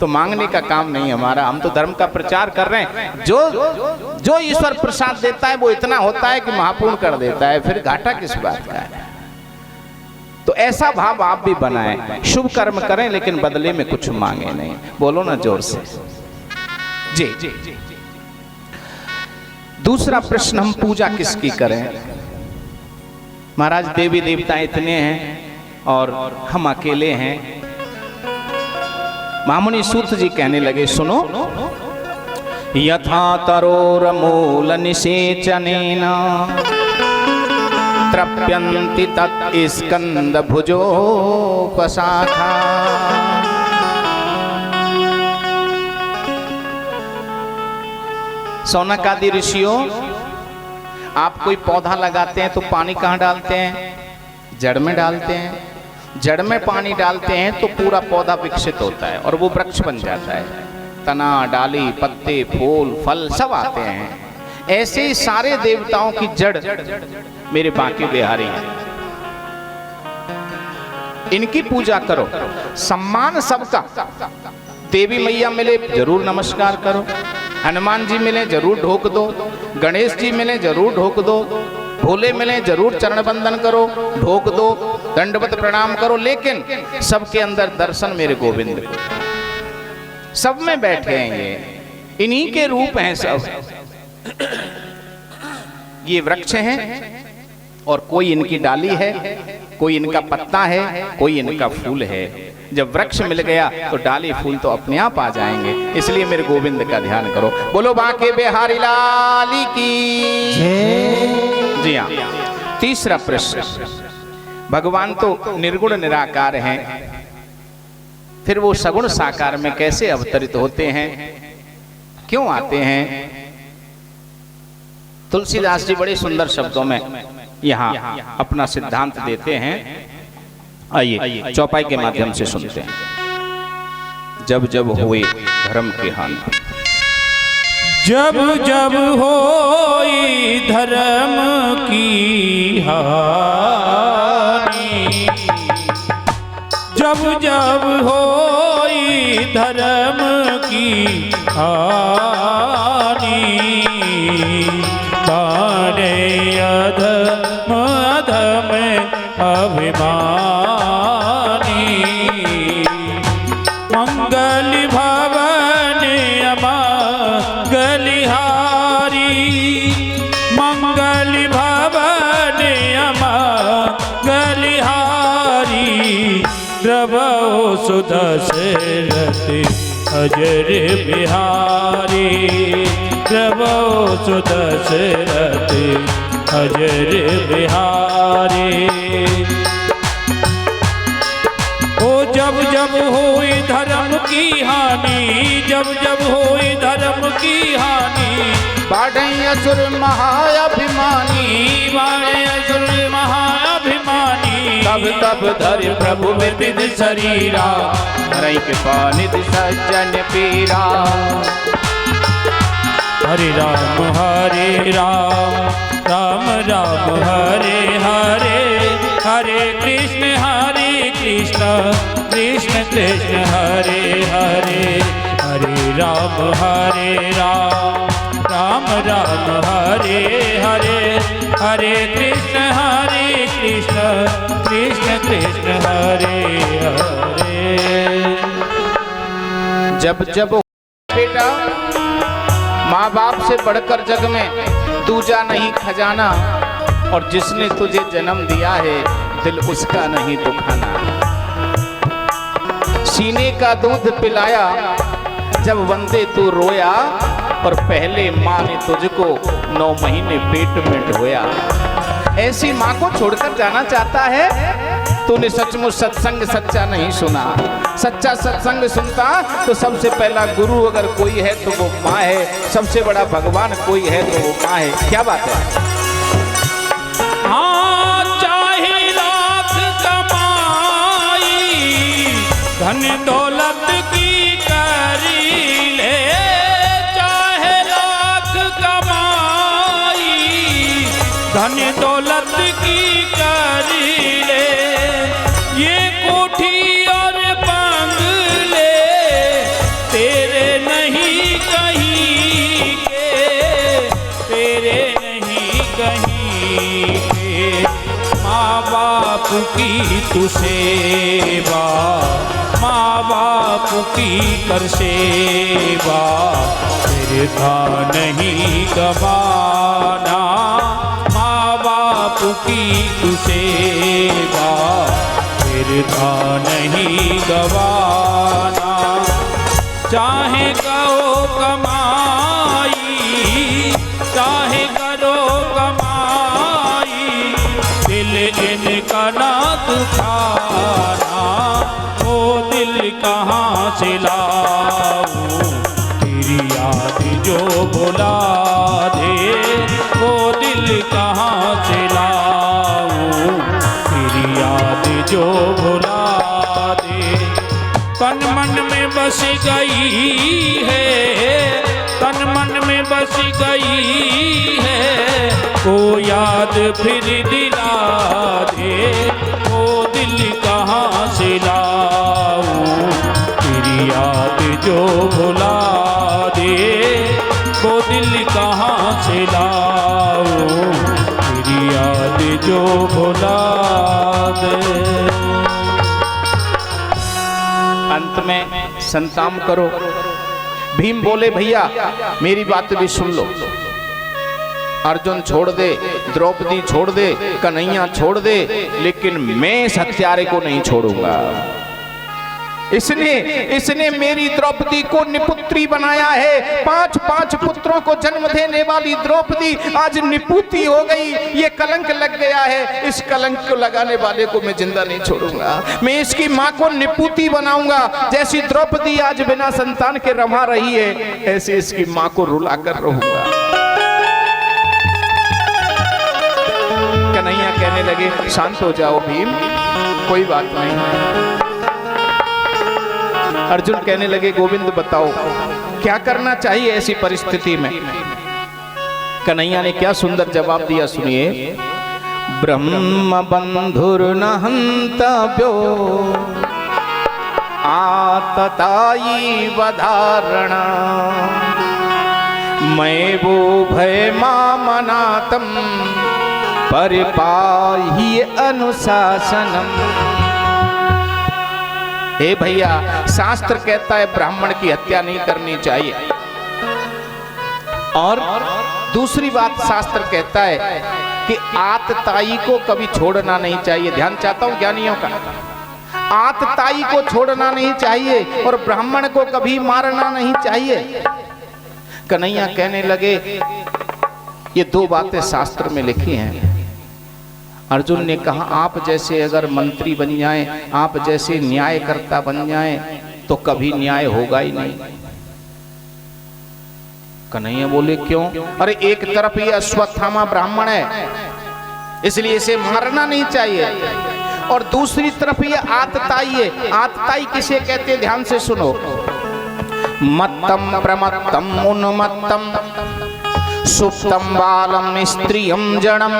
तो मांगने का काम नहीं हमारा, हम तो धर्म का प्रचार कर रहे हैं। जो ईश्वर प्रसाद देता है वो इतना होता है कि महापूर्ण कर देता है, फिर घाटा किस बात का है? तो ऐसा भाव आप भी बनाएं, शुभ कर्म करें लेकिन बदले में कुछ मांगे नहीं। बोलो ना जोर से जी। दूसरा प्रश्न, हम पूजा किसकी करें? महाराज देवी देवता इतने हैं और हम अकेले हैं। महामुनि सूत जी कहने लगे, सुनो, यथा तरोर मूल निषेचनेन तृप्यन्ति तत् स्कंद भुजोपशाखा। सौनक आदि ऋषियों, आप कोई पौधा लगाते हैं तो पानी कहाँ डालते हैं? जड़ में डालते हैं। जड़ में पानी डालते हैं तो पूरा पौधा विकसित होता है और वो वृक्ष बन जाता है। तना, डाली, पत्ते, फूल, फल सब आते हैं। ऐसे ही सारे देवताओं की जड़ मेरे बांके बिहारी हैं, इनकी पूजा करो। सम्मान सबका, देवी मैया मिले जरूर नमस्कार करो, हनुमान जी मिले जरूर ढोक दो, गणेश जी मिले जरूर ढोक दो, भोले मिले जरूर चरण बंदन करो, ढोक दो, दंडवत प्रणाम करो, लेकिन सबके अंदर दर्शन मेरे गोविंद को। सब में बैठे हैं ये, इन्हीं के रूप हैं सब। ये वृक्ष हैं और कोई इनकी डाली है, कोई इनका पत्ता है, कोई इनका फूल है। जब वृक्ष मिल गया तो डाली फूल तो अपने आप आ जाएंगे। इसलिए मेरे गोविंद का ध्यान करो। बोलो बांके बिहारी लाल की जय। जी हाँ। तीसरा प्रश्न, भगवान तो निर्गुण निराकार हैं, फिर वो सगुण साकार में कैसे अवतरित होते हैं, क्यों आते हैं? तुलसीदास जी बड़े सुंदर शब्दों में यहाँ अपना सिद्धांत देते हैं। आइए चौपाई के माध्यम से सुनते हैं। जब जब हुए धर्म की हानि, जब जब होई धर्म की हानि, जब जब होई धर्म की हानि, बाणे अधम अधम अभिमानी, मंगल भवन अमंगलिहारी, मंगल भवन अमंगलिहारी, द्रवो सुदशरथ अजर बिहारी, द्रवो सुदशरथ अजर बिहारी। ओ जब जब होई धर्म की हानि, जब जब होई धर्म की हानि, बाढ़े असुर महाअभिमानी, बाणे असुर महाअभिमानी, तब तब धरि प्रभु विविध शरीरा, हरि कृपा निधि सज्जन पीरा। हरे राम राम राम हरे हरे, हरे कृष्ण कृष्ण कृष्ण हरे हरे, हरे राम राम राम हरे हरे, हरे कृष्ण कृष्ण कृष्ण हरे हरे। जब जब बेटा माँ बाप से बढ़कर जग में दूजा नहीं खजाना, और जिसने तुझे जन्म दिया है दिल उसका नहीं दुखाना। सीने का दूध पिलाया जब वंदे तू रोया, और पहले माँ ने तुझको 9 महीने पेट में ढोया। ऐसी माँ को छोड़कर जाना चाहता है? तूने सचमुच सत्संग सच्चा नहीं सुना। सच्चा सत्संग सुनता तो सबसे पहला गुरु अगर कोई है तो वो माँ है, सबसे बड़ा भगवान कोई है तो वो माँ है। क्या बात है? हाँ, चाहे लाख कमाई धन दौलत की करी ले, चाहे लाख कमाई धन दौलत की करी ले, ये कोठी और बंगले तेरे नहीं कहीं के, तेरे नहीं कहीं के। माँ बाप की तू सेवा, माँ बाप की कर सेवा, तेरे था नहीं गवाना। माँ बाप की तू सेवा, तेरे था नहीं गवाना। चाहे करो कमाई, चाहे करो कमाई, दिल इनका ना दुखाना। वो दिल कहाँ से लाऊं, तेरी याद जो बुला दे, वो दिल कहाँ से लाऊं, तेरी याद जो बुला दे। तन मन में बस गई है, तन मन में बस गई है, वो याद फिर दिला दे, वो दिल कहाँ से लाऊं, तेरी याद जो भुला दे, वो दिल कहाँ से लाऊं, तेरी याद जो भुला दे। अंत में संताम करो। भीम बोले भैया मेरी बात भी सुन लो। अर्जुन छोड़ दे, द्रौपदी छोड़ दे, कन्हैया छोड़ दे, लेकिन मैं इस हत्यारे को नहीं छोड़ूंगा। इसने मेरी द्रौपदी को निपुत्री बनाया है। 5 पुत्रों को जन्म देने वाली द्रौपदी आज निपुती हो गई। ये कलंक लग गया है। इस कलंक को लगाने वाले को मैं जिंदा नहीं छोड़ूंगा। मैं इसकी माँ को निपुती बनाऊंगा। जैसी द्रौपदी आज बिना संतान के रमा रही है, ऐसे इसकी माँ को रुला कर रहूंगा। कन्हैया कहने लगे शांत हो जाओ भीम, कोई बात नहीं। अर्जुन कहने लगे गोविंद बताओ क्या करना चाहिए ऐसी परिस्थिति में? कन्हैया ने क्या सुंदर जवाब दिया, सुनिए। ब्रह्म बंधुर्न हंतव्यो आततायी वधारणा मैं वो भय मामनातम परिपाही अनुशासनम। हे भैया, शास्त्र कहता है ब्राह्मण की हत्या नहीं करनी चाहिए, और दूसरी बात शास्त्र कहता है कि आतताई को कभी छोड़ना नहीं चाहिए। ध्यान चाहता हूं ज्ञानियों का, आतताई को छोड़ना नहीं चाहिए और ब्राह्मण को कभी मारना नहीं चाहिए। कन्हैया कहने लगे, ये दो बातें शास्त्र में लिखी हैं। अर्जुन ने कहा, आप जैसे अगर मंत्री बन जाएं, आप जैसे न्यायकर्ता बन जाएं, तो कभी न्याय होगा ही नहीं। कन्हैया बोले, क्यों? अरे एक तरफ ये अश्वत्थामा ब्राह्मण है, इसलिए इसे मारना नहीं चाहिए, और दूसरी तरफ ये आतताई है। आतताई किसे कहते हैं? ध्यान से सुनो। मत्तम प्रमत्तम उन्मत्तम सुप्तम बालम स्त्रियम जड़म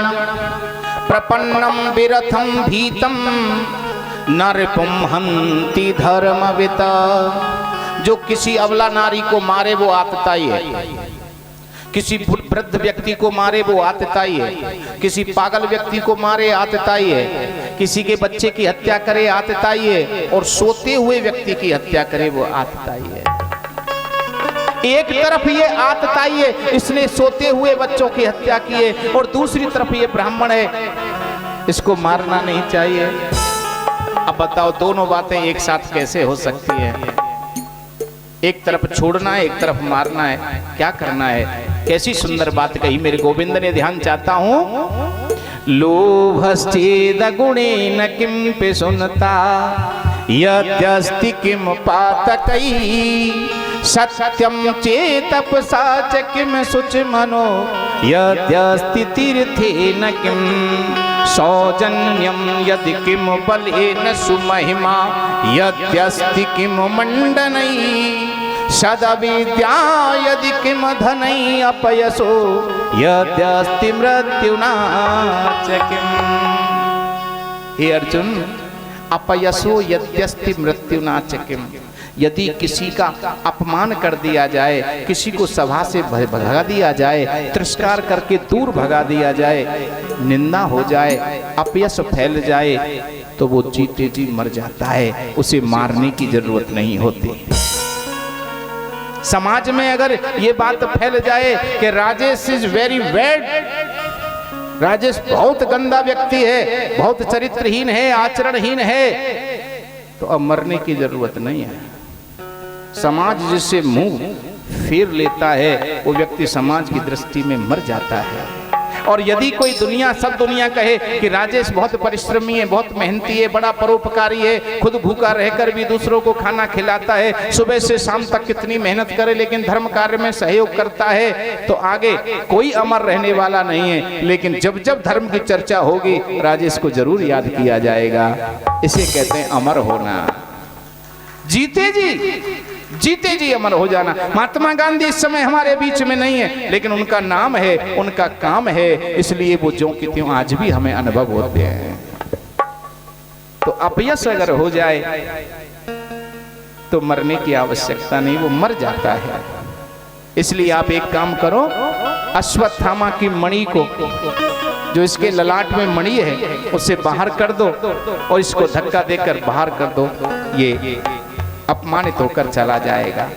प्रपन्नम विरथम भीतम नरपुम हंति धर्मविता। जो किसी अबला नारी को मारे वो आतताई है, किसी वृद्ध व्यक्ति को मारे वो आतताई है, किसी पागल व्यक्ति को मारे आतताई है, किसी के बच्चे की हत्या करे आतताई है, और सोते हुए व्यक्ति की हत्या करे वो आतताई है। एक तरफ ये आतताई है, इसने सोते हुए बच्चों की हत्या की है, और दूसरी तरफ ये ब्राह्मण है, इसको मारना नहीं चाहिए। अब बताओ दोनों बातें एक साथ कैसे हो सकती है? एक तरफ छोड़ना है, एक तरफ मारना है, क्या करना है? कैसी सुंदर बात कही मेरे गोविंद ने। ध्यान चाहता हूं। लोभश्चेद गुणेन किं पे सुनता यद्यस्ति किम पातकै सत्यम चेतपसा च किम शुच मनो यद्यस्ति तीर्थेन किम सौजन्यम यदि किम बलेन सुमहिमा यद्यस्ति किम मंडनै सदविद्या यदि किम धनै अपयसो यद्यस्ति मृत्युना च किम। हे अर्जुन, अपयसो यद्यस्ति मृत्युना च किम। यदि किसी का अपमान कर दिया जाए, किसी को सभा से भगा दिया जाए, तिरस्कार करके दूर भगा दिया जाए, निंदा हो जाए, अपयश फैल जाए, तो वो जीते जी मर जाता है, उसे मारने की जरूरत नहीं होती। समाज में अगर ये बात फैल जाए कि Rajesh is very bad, Rajesh बहुत गंदा व्यक्ति है, बहुत चरित्रहीन है, आचरणहीन है, तो अब मरने की जरूरत नहीं है। समाज जिससे मुंह फेर लेता है वो व्यक्ति समाज की दृष्टि में मर जाता है। और यदि कोई सब दुनिया कहे कि राजेश बहुत परिश्रमी है, बहुत मेहनती है, बड़ा परोपकारी है, खुद भूखा रहकर भी दूसरों को खाना खिलाता है, सुबह से शाम तक कितनी मेहनत करे लेकिन धर्म कार्य में सहयोग करता है, तो आगे कोई अमर रहने वाला नहीं है। लेकिन जब जब धर्म की चर्चा होगी राजेश को जरूर याद किया जाएगा। इसे कहते हैं अमर होना। जीते जी अमर हो जाना। महात्मा गांधी इस समय हमारे बीच में नहीं है, लेकिन उनका नाम है, उनका काम है, इसलिए वो ज्यों की त्यों आज भी हमें अनुभव होते हैं। तो अपयश अगर हो जाए तो मरने की आवश्यकता नहीं, वो मर जाता है। इसलिए आप एक काम करो, अश्वत्थामा की मणि को, जो इसके ललाट में मणि है, उसे बाहर कर दो और इसको धक्का देकर बाहर कर दो, ये अपमानित होकर चला जाएगा।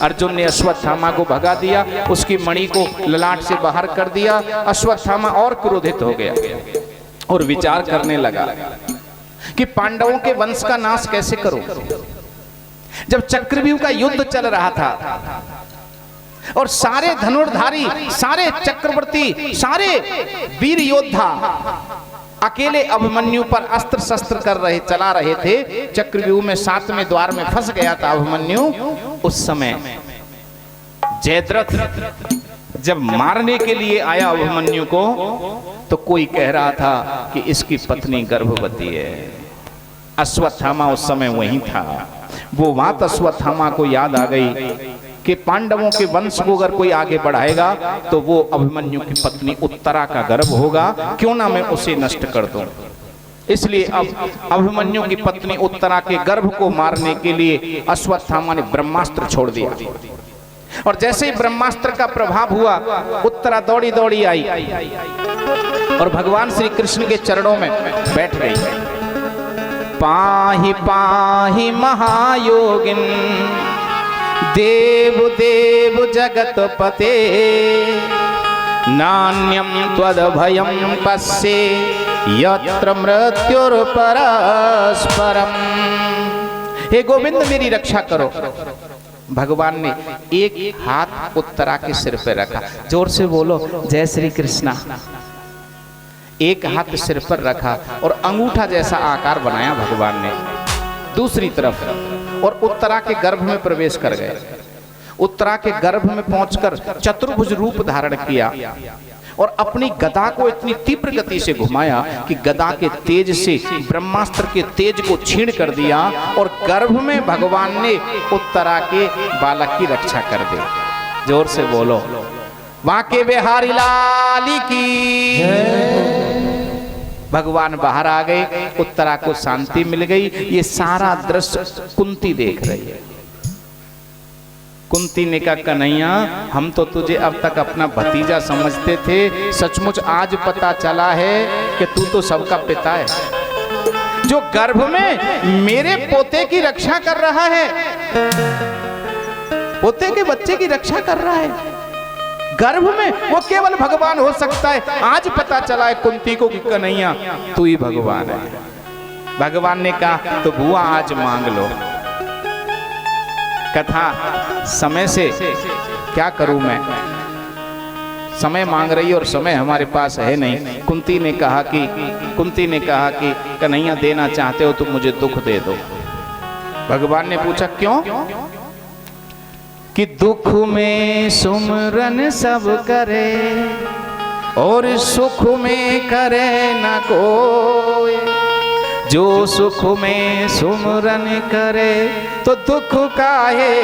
अर्जुन ने अश्वत्थामा को भगा दिया, उसकी मणि को ललाट से बाहर कर दिया। अश्वत्थामा और क्रोधित हो गया और विचार करने लगा कि पांडवों के वंश का नाश कैसे करूं। जब चक्रव्यूह का युद्ध चल रहा था और सारे धनुर्धारी, सारे चक्रवर्ती, सारे वीर योद्धा अकेले अभिमन्यु पर अस्त्र शस्त्र चला रहे थे। चक्रव्यूह में 7वें द्वार में फंस गया था अभिमन्यु। उस समय जयद्रथ जब मारने के लिए आया अभिमन्यु को, तो कोई कह रहा था कि इसकी पत्नी गर्भवती है। अश्वत्थामा उस समय वहीं था। वो बात अश्वत्थामा को याद आ गई कि पांडवों के वंश को अगर कोई आगे बढ़ाएगा तो वो अभिमन्यु की पत्नी उत्तरा का गर्भ होगा, क्यों ना मैं उसे नष्ट कर दूं। इसलिए अब अभिमन्यु की पत्नी उत्तरा के गर्भ को मारने के लिए अश्वत्थामा ने ब्रह्मास्त्र छोड़ दिया। और जैसे ही ब्रह्मास्त्र का प्रभाव हुआ, उत्तरा दौड़ी दौड़ी आई और भगवान श्री कृष्ण के चरणों में बैठ गई। पाहि पाहि महायोगिन देव देव जगतपते नान्यम त्वदभयं पश्ये यत्र मृत्युर्परस्परम। हे गोविंद मेरी रक्षा करो। भगवान ने एक हाथ उत्तरा के सिर पे रखा, जोर से बोलो जय श्री कृष्णा। एक हाथ सिर पर रखा और अंगूठा जैसा आकार बनाया भगवान ने दूसरी तरफ, और उत्तरा के गर्भ में प्रवेश कर गए। उत्तरा के गर्भ में पहुंचकर चतुर्भुज रूप धारण किया और अपनी गदा को इतनी तीव्र गति से घुमाया कि गदा के तेज से ब्रह्मास्त्र के तेज को छीण कर दिया और गर्भ में भगवान ने उत्तरा के बालक की रक्षा कर दी। जोर से बोलो वाके बिहारी लाली की। भगवान बाहर आ गए, उत्तरा को शांति मिल गई। ये सारा दृश्य कुंती देख रही है। कुंती ने कहा कन्हैया, हम तो तुझे अब तक अपना भतीजा समझते थे, सचमुच आज पता चला है कि तू तो सबका पिता है, जो गर्भ में मेरे पोते की रक्षा कर रहा है। पोते के बच्चे की रक्षा कर रहा है गर्भ में, वो केवल भगवान हो सकता है। आज पता चला है कुंती को कि कन्हैया तू ही भगवान है। भगवान ने कहा तो बुआ आज मांग लो। कथा समय से क्या करूं मैं, समय मांग रही और समय हमारे पास है नहीं। कुंती ने कहा कि कन्हैया देना चाहते हो तो मुझे दुख दे दो। भगवान ने पूछा क्यों? कि दुख में सुमरन सब करे और सुख में करे न कोई, जो सुख में सुमरन करे तो दुख काहे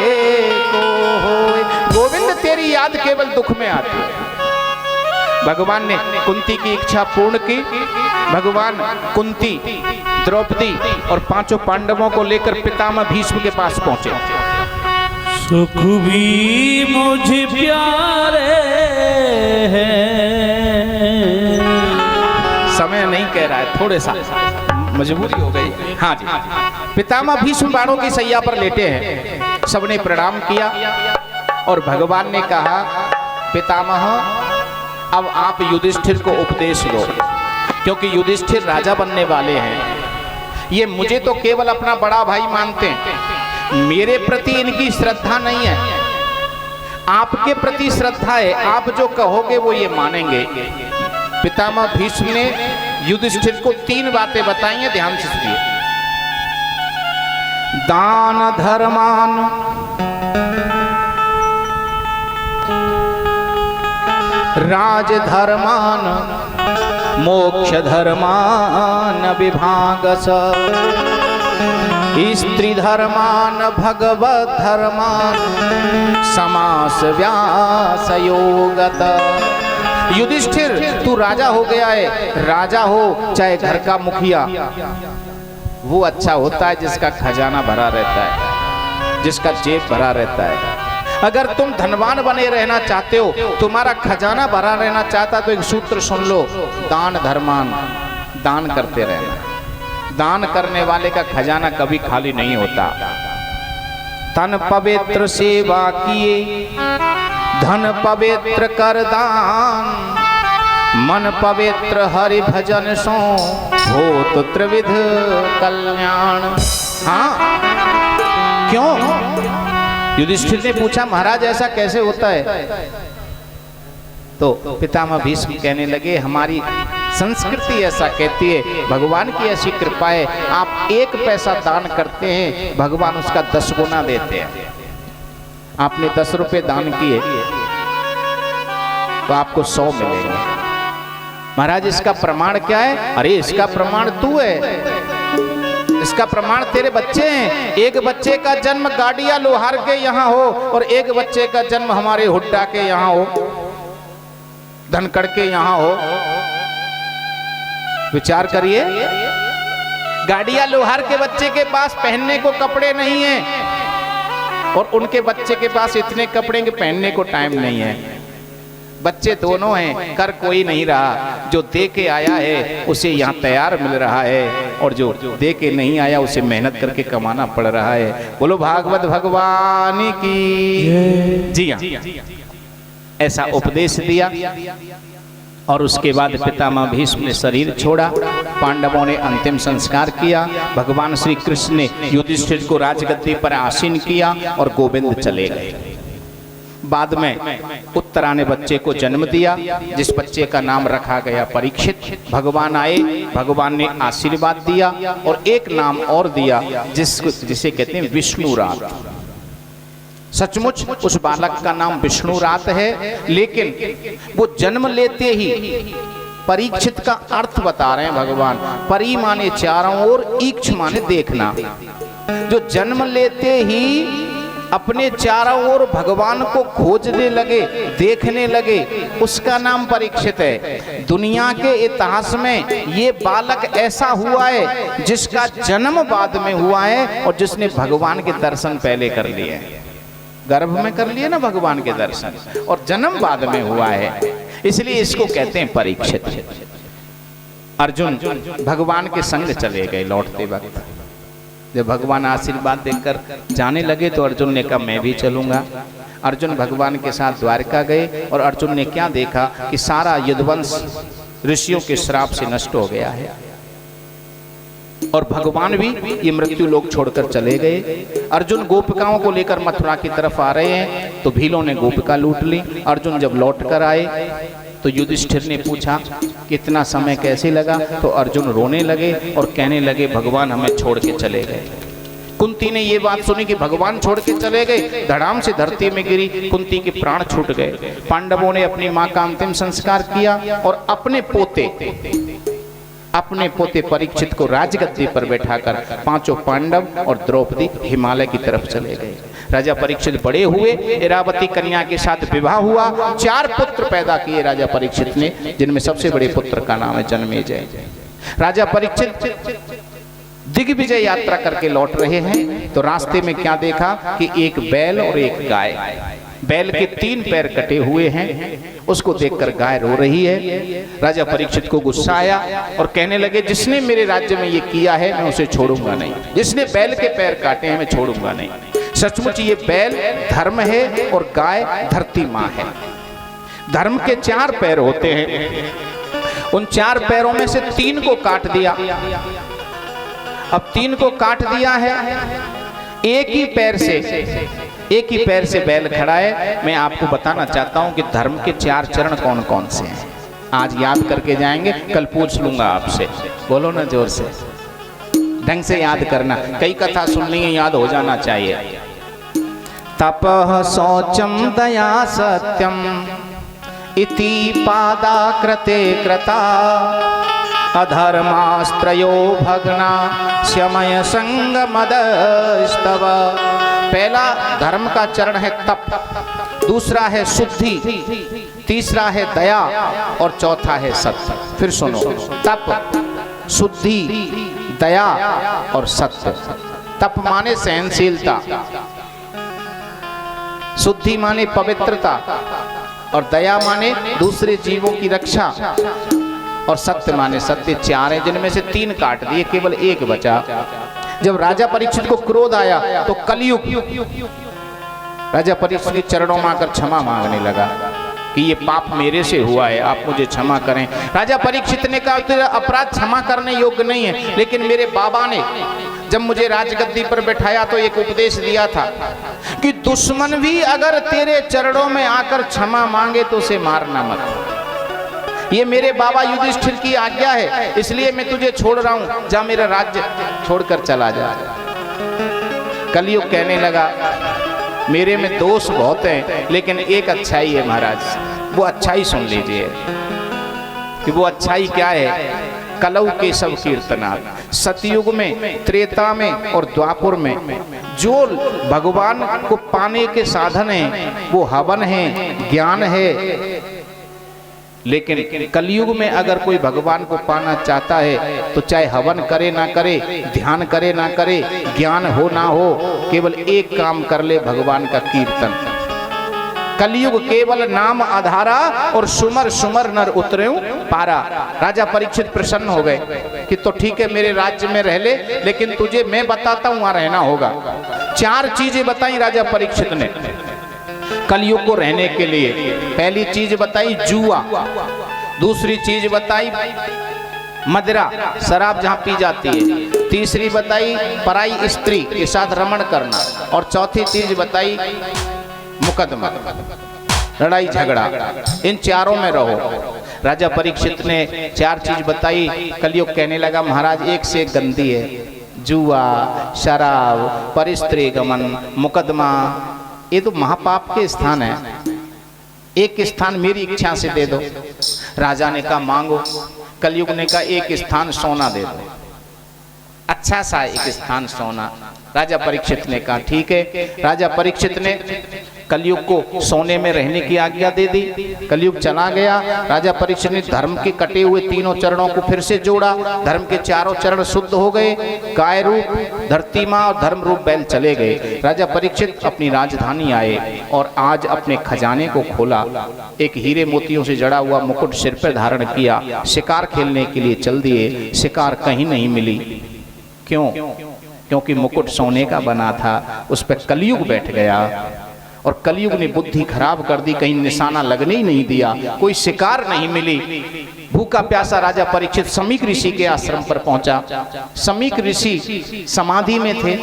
को होए। गोविंद तेरी याद केवल दुख में आती है। भगवान ने कुंती की इच्छा पूर्ण की। भगवान कुंती, द्रौपदी और पांचों पांडवों को लेकर पितामह भीष्म के पास पहुंचे। सुख भी मुझे प्यारे हैं। समय नहीं कह रहा है, थोड़े सा मजबूरी हो गई। हाँ जी। पितामह भीष्म बाणों की सैया पर लेटे हैं। सबने प्रणाम किया और भगवान ने कहा पितामह अब आप युधिष्ठिर को उपदेश दो, क्योंकि युधिष्ठिर राजा बनने वाले हैं। ये मुझे तो केवल अपना बड़ा भाई मानते हैं, मेरे प्रति इनकी श्रद्धा नहीं है। आपके प्रति श्रद्धा है, आप जो कहोगे वो ये मानेंगे। पितामह भीष्म ने युधिष्ठिर को 3 बातें बताई हैं, ध्यान से सुनिए। दान धर्मान, राज धर्मान, मोक्ष धर्मान विभागस, स्त्री धर्मान भगवत धर्मान समास व्यास योगत। युधिष्ठिर तू राजा हो गया है, राजा हो चाहे घर का मुखिया, वो अच्छा होता है जिसका खजाना भरा रहता है, जिसका जेब भरा रहता है। अगर तुम धनवान बने रहना चाहते हो, तुम्हारा खजाना भरा रहना चाहता तो एक सूत्र सुन लो, दान धर्मान, दान करते रहना। दान करने वाले का खजाना कभी खाली नहीं होता। तन पवित्र सेवा किए, धन पवित्र कर दान, मन पवित्र हरि भजन सो होत त्रिविध कल्याण। हाँ क्यों? युधिष्ठिर ने पूछा महाराज ऐसा कैसे होता है? तो पितामह भीष्म कहने लगे हमारी संस्कृति ऐसा कहती है, भगवान की ऐसी कृपा है, आप 1 पैसा दान करते हैं, भगवान उसका 10 गुना देते हैं। आपने 10 रुपए दान किए तो आपको 100 मिलेंगे। महाराज इसका प्रमाण क्या है? अरे इसका प्रमाण तू है। इसका प्रमाण तेरे बच्चे हैं। एक बच्चे का जन्म गाड़िया लोहार के यहाँ हो और एक बच्चे का जन्म हमारे हुड्डा के यहाँ हो, धनखड़ के यहाँ हो। विचार करिए, गाड़िया लोहार के बच्चे के पास पहनने को कपड़े नहीं है और उनके बच्चे के पास इतने कपड़े के पहनने को टाइम नहीं है। बच्चे दोनों हैं, कर कोई नहीं रहा। जो दे के आया है उसे यहाँ तैयार मिल रहा है और जो दे के नहीं आया उसे मेहनत करके कमाना पड़ रहा है। बोलो भागवत भगवान की। जी हाँ, ऐसा उपदेश दिया और उसके बाद पितामह भीष्म ने शरीर छोड़ा। पांडवों ने अंतिम संस्कार किया। भगवान श्री कृष्ण ने युधिष्ठिर को राजगद्दी पर आसीन किया और गोविंद चले गए। बाद में उत्तरा ने बच्चे को जन्म दिया, जिस बच्चे का नाम रखा गया परीक्षित। भगवान आए, भगवान ने आशीर्वाद दिया और एक नाम और दिया जिसे कहते हैं विष्णुरात। सचमुच उस बालक का नाम विष्णुरात है, लेकिन वो जन्म लेते ही परीक्षित का अर्थ बता रहे हैं भगवान। परी माने चारों ओर, ईक्ष माने देखना। जो जन्म लेते ही अपने चारों ओर भगवान को खोजने लगे, देखने लगे, उसका नाम परीक्षित है। दुनिया के इतिहास में ये बालक ऐसा हुआ है जिसका जन्म बाद में हुआ है और जिसने भगवान के दर्शन पहले कर लिए। गर्भ में कर लिए ना भगवान के दर्शन, और जन्म बाद में हुआ है, इसलिए इसको कहते हैं परीक्षित। अर्जुन भगवान के संग चले गए लौटते वक्त। जब भगवान आशीर्वाद देकर जाने लगे तो अर्जुन ने कहा मैं भी चलूंगा। अर्जुन भगवान के साथ द्वारका गए और अर्जुन ने क्या देखा कि सारा यदुवंश ऋषियों के श्राप से नष्ट हो गया है और भगवान भी ये मृत्यु लोक छोड़कर चले गए। अर्जुन गोपिकाओं को लेकर मथुरा की तरफ आ रहे हैं तो भीलों ने गोपिका लूट ली। अर्जुन जब लौट कर आए तो युधिष्ठिर ने पूछा कितना समय कैसे लगा, तो अर्जुन रोने लगे और कहने लगे भगवान हमें छोड़ के चले गए। कुंती ने ये बात सुनी कि भगवान छोड़ के चले गए, धड़ाम से धरती में गिरी, कुंती के प्राण छूट गए। पांडवों ने अपनी मां का अंतिम संस्कार किया और अपने पोते परीक्षित को राजगद्दी पर बैठाकर पांचों पांडव और द्रौपदी हिमालय की तरफ चले गए। राजा परीक्षित बड़े हुए, इरावती कन्या के साथ विवाह हुआ। 4 पुत्र पैदा किए राजा परीक्षित ने, जिनमें सबसे बड़े पुत्र का नाम है जन्मेजय। राजा परीक्षित दिग्विजय यात्रा करके लौट रहे हैं तो रास्ते में क्या देखा कि एक बैल और एक गाय। बैल के 3 पैर कटे हुए हैं, उसको देखकर गाय रो रही है। राजा परीक्षित को गुस्सा आया और कहने लगे जिसने मेरे राज्य में ये किया है मैं उसे छोड़ूंगा नहीं, जिसने बैल के पैर काटे हैं मैं छोड़ूंगा नहीं। सचमुच ये बैल धर्म है और गाय धरती माँ है। धर्म के 4 पैर होते हैं, उन 4 पैरों में से 3 को काट दिया। अब 3 को काट दिया है, एक ही पैर से बैल खड़ा है। मैं आपको बताना चाहता हूं कि धर्म के 4 चरण कौन कौन से हैं। आज याद करके जाएंगे, कल पूछ लूंगा आपसे। बोलो ना जोर से, ढंग से याद करना। कई कथा सुननी है, याद हो जाना चाहिए। तपः शौचम दया सत्यम इति पादा कृते कृता अधर्मास्त्रयो भग्ना शमय संग मदस्तव। पहला धर्म का चरण है तप, दूसरा है शुद्धि, तीसरा है दया और चौथा है सत्य। फिर सुनो, तप, शुद्धि, दया और सत्य। तप माने सहनशीलता, शुद्धि माने पवित्रता और दया माने दूसरे जीवों की रक्षा और सत्य माने सत्य। 4 हैं, जिनमें से 3 काट दिए, केवल एक बचा। जब राजा परीक्षित को क्रोध आया तो कलयुग राजा परीक्षित के चरणों में आकर क्षमा मांगने लगा कि ये पाप मेरे से हुआ है, आप मुझे क्षमा करें। राजा परीक्षित ने कहा तेरा अपराध क्षमा करने योग्य नहीं है, लेकिन मेरे बाबा ने जब मुझे राजगद्दी पर बैठाया तो एक उपदेश दिया था कि दुश्मन भी अगर तेरे चरणों में आकर क्षमा मांगे तो उसे मारना मत। ये मेरे बाबा युधिष्ठिर की आज्ञा है, इसलिए मैं तुझे छोड़ रहा हूं, जा मेरा राज्य छोड़कर चला जा। कलयुग कहने लगा मेरे में दोष बहुत हैं, लेकिन एक अच्छाई है महाराज, वो अच्छाई सुन लीजिए। कि वो अच्छाई क्या है कलौ केशव कीर्तना। सतयुग में, त्रेता में और द्वापर में जो भगवान को पाने के साधन हैं वो हवन है, ज्ञान है। लेकिन कलयुग में अगर कोई भगवान को पाना चाहता है तो चाहे हवन करे ना करे, ध्यान करे ना करे, ज्ञान हो ना हो, केवल एक काम कर ले, भगवान का कीर्तन। कलयुग केवल नाम आधारा और सुमर सुमर नर उतरेऊ पारा। राजा परीक्षित प्रसन्न हो गए कि तो ठीक है मेरे राज्य में रह ले, लेकिन तुझे मैं बताता हूं वहां रहना होगा। 4 चीजें बताई राजा परीक्षित ने कलयुग को रहने के लिए। पहली चीज बताई जुआ, दूसरी चीज बताई मदिरा, शराब जहां पी जाती है, तीसरी बताई पराई स्त्री के साथ रमण करना, और चौथी चीज बताई मुकदमा, लड़ाई झगड़ा। इन चारों में रहो। राजा परीक्षित ने 4 चीज बताई। कलयुग कहने लगा महाराज एक से एक गंदी है, जुआ, शराब, परिस्त्री गमन, मुकदमा, ये तो महापाप के स्थान है। एक स्थान मेरी इच्छा से दे दो। राजा ने कहा मांगो। कलयुग ने कहा एक स्थान सोना दे दो, अच्छा सा एक स्थान सोना। राजा परीक्षित ने कहा ठीक है। राजा परीक्षित ने कलयुग को सोने में रहने की आज्ञा दे दी। कलयुग चला गया। राजा परीक्षित ने धर्म के कटे हुए 3 चरणों को फिर से जोड़ा। धर्म के 4 चरण शुद्ध हो गए। गाय रूप धरती माँ और धर्म रूप बैल चले गए। राजा परीक्षित अपनी राजधानी आए और आज अपने खजाने को खोला। एक हीरे मोतियों से जड़ा हुआ मुकुट सिर पर धारण किया। शिकार खेलने के लिए चल दिए। शिकार कहीं नहीं मिली। क्यों? क्योंकि मुकुट सोने का बना था, उस पर कलयुग बैठ गया और कलयुग ने बुद्धि खराब कर दी। कहीं निशाना लगने ही नहीं दिया, कोई शिकार नहीं मिली। भूखा प्यासा राजा परीक्षित समीक ऋषि के आश्रम पर पहुंचा। समीक ऋषि समाधि में थे।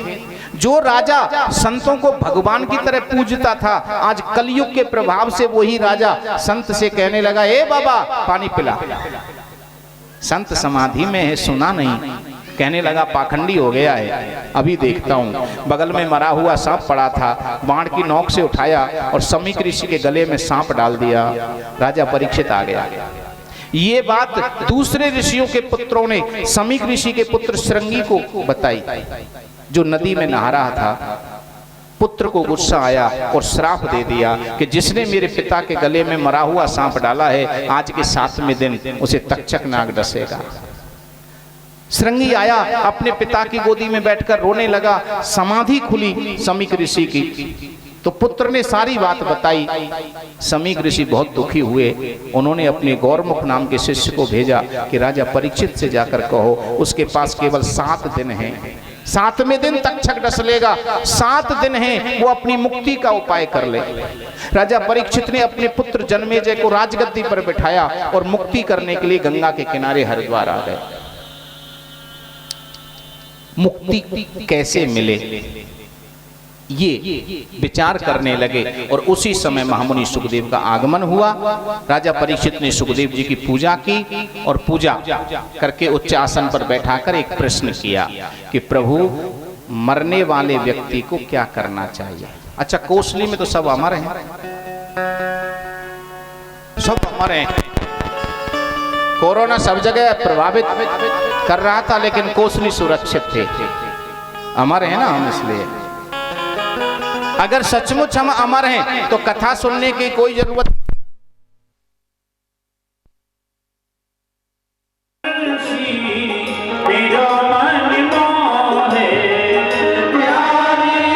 जो राजा संतों को भगवान की तरह पूजता था, आज कलयुग के प्रभाव से वही राजा संत से कहने लगा ए बाबा पानी पिला। संत समाधि में है, सुना नहीं। कहने लगा पाखंडी हो गया है, अभी देखता हूँ। बगल में मरा हुआ सांप पड़ा था, बाण की नोक से उठाया और समीक ऋषि के गले में सांप डाल दिया। राजा परीक्षित आ गया। ये बात दूसरे ऋषियों के पुत्रों ने समीक ऋषि के पुत्र श्रृंगी को बताई, जो नदी में नहा रहा था। पुत्र को गुस्सा आया और श्राप दे दिया कि जिसने मेरे पिता के गले में मरा हुआ सांप डाला है, आज के 7वें दिन उसे तक्षक नाग डसेगा। श्रृंगी आया, अपने पिता की गोदी में बैठकर रोने लगा। समाधि खुली समीक ऋषि की, तो पुत्र ने सारी बात बताई। समीक ऋषि बहुत दुखी हुए। उन्होंने अपने गौरमुख नाम के शिष्य को भेजा कि राजा परीक्षित से जाकर कहो उसके पास केवल 7 दिन हैं, 7वें दिन तक्षक डस लेगा। 7 दिन हैं, वो अपनी मुक्ति का उपाय कर ले। राजा परीक्षित ने अपने पुत्र जन्मेजय को राजगद्दी पर बिठाया और मुक्ति करने के लिए गंगा के किनारे हरिद्वार आ गए। मुक्ति कैसे मिले ये विचार करने लगे और उसी समय महामुनि सुखदेव का आगमन हुआ। राजा परीक्षित ने सुखदेव जी की पूजा की और पूजा करके उच्च आसन पर बैठाकर एक प्रश्न किया कि प्रभु मरने वाले व्यक्ति को क्या करना चाहिए। अच्छा, कोसली में तो सब अमर हैं, सब अमर हैं। कोरोना सब जगह प्रभावित कर रहा था, लेकिन कोसली सुरक्षित थे, अमर है ना हम। इसलिए अगर सचमुच हम अमर हैं तो कथा सुनने की कोई जरूरत बिहारी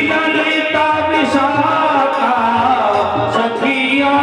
ललिता विशाखा सखिया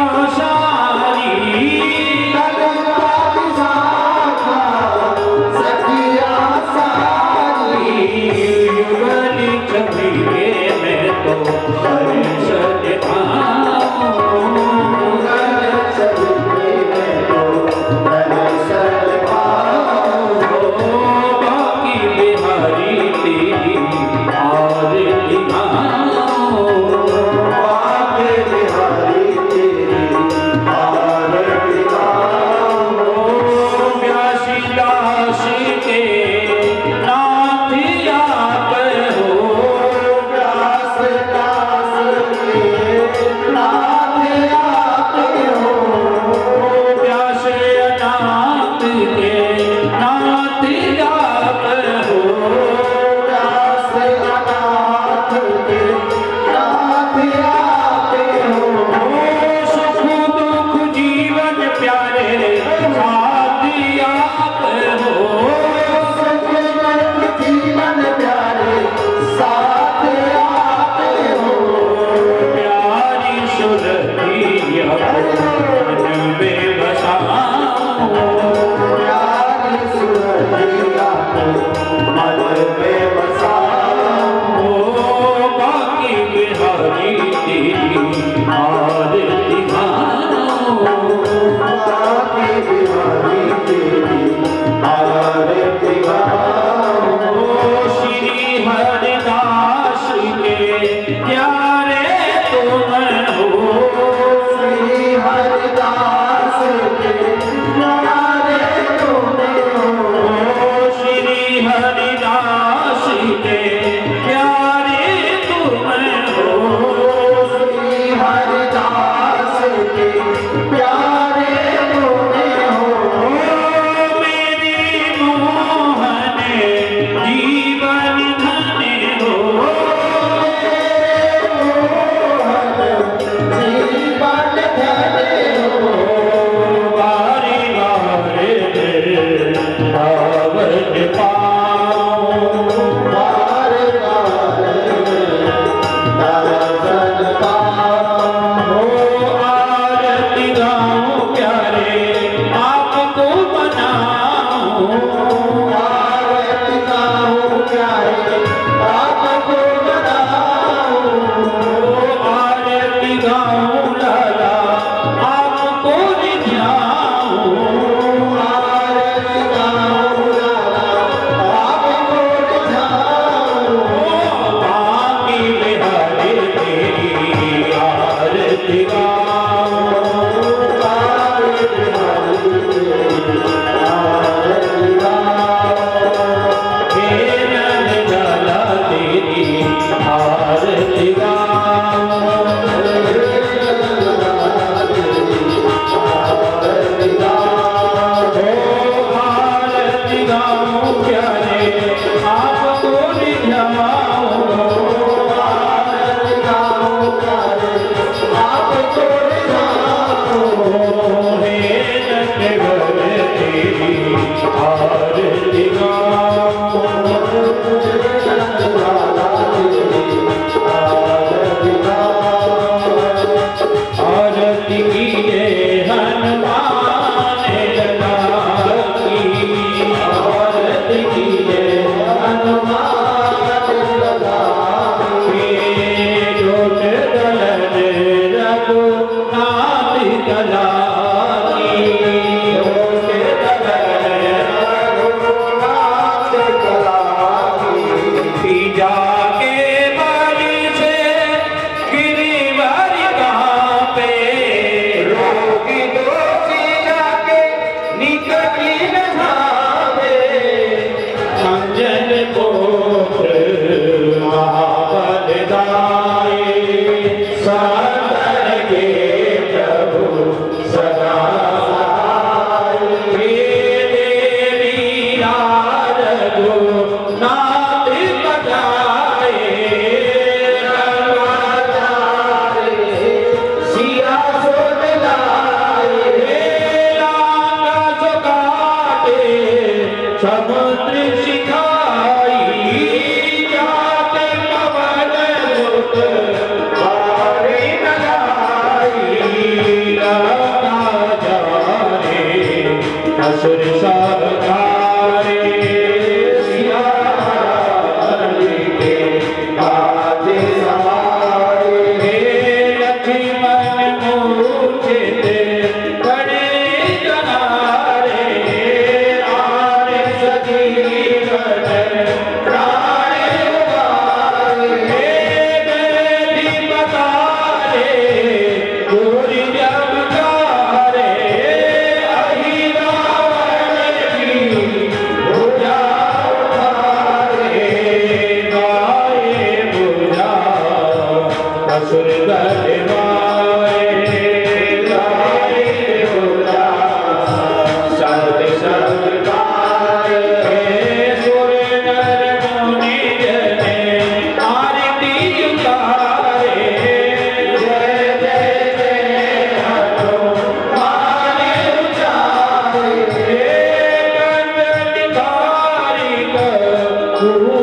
ओ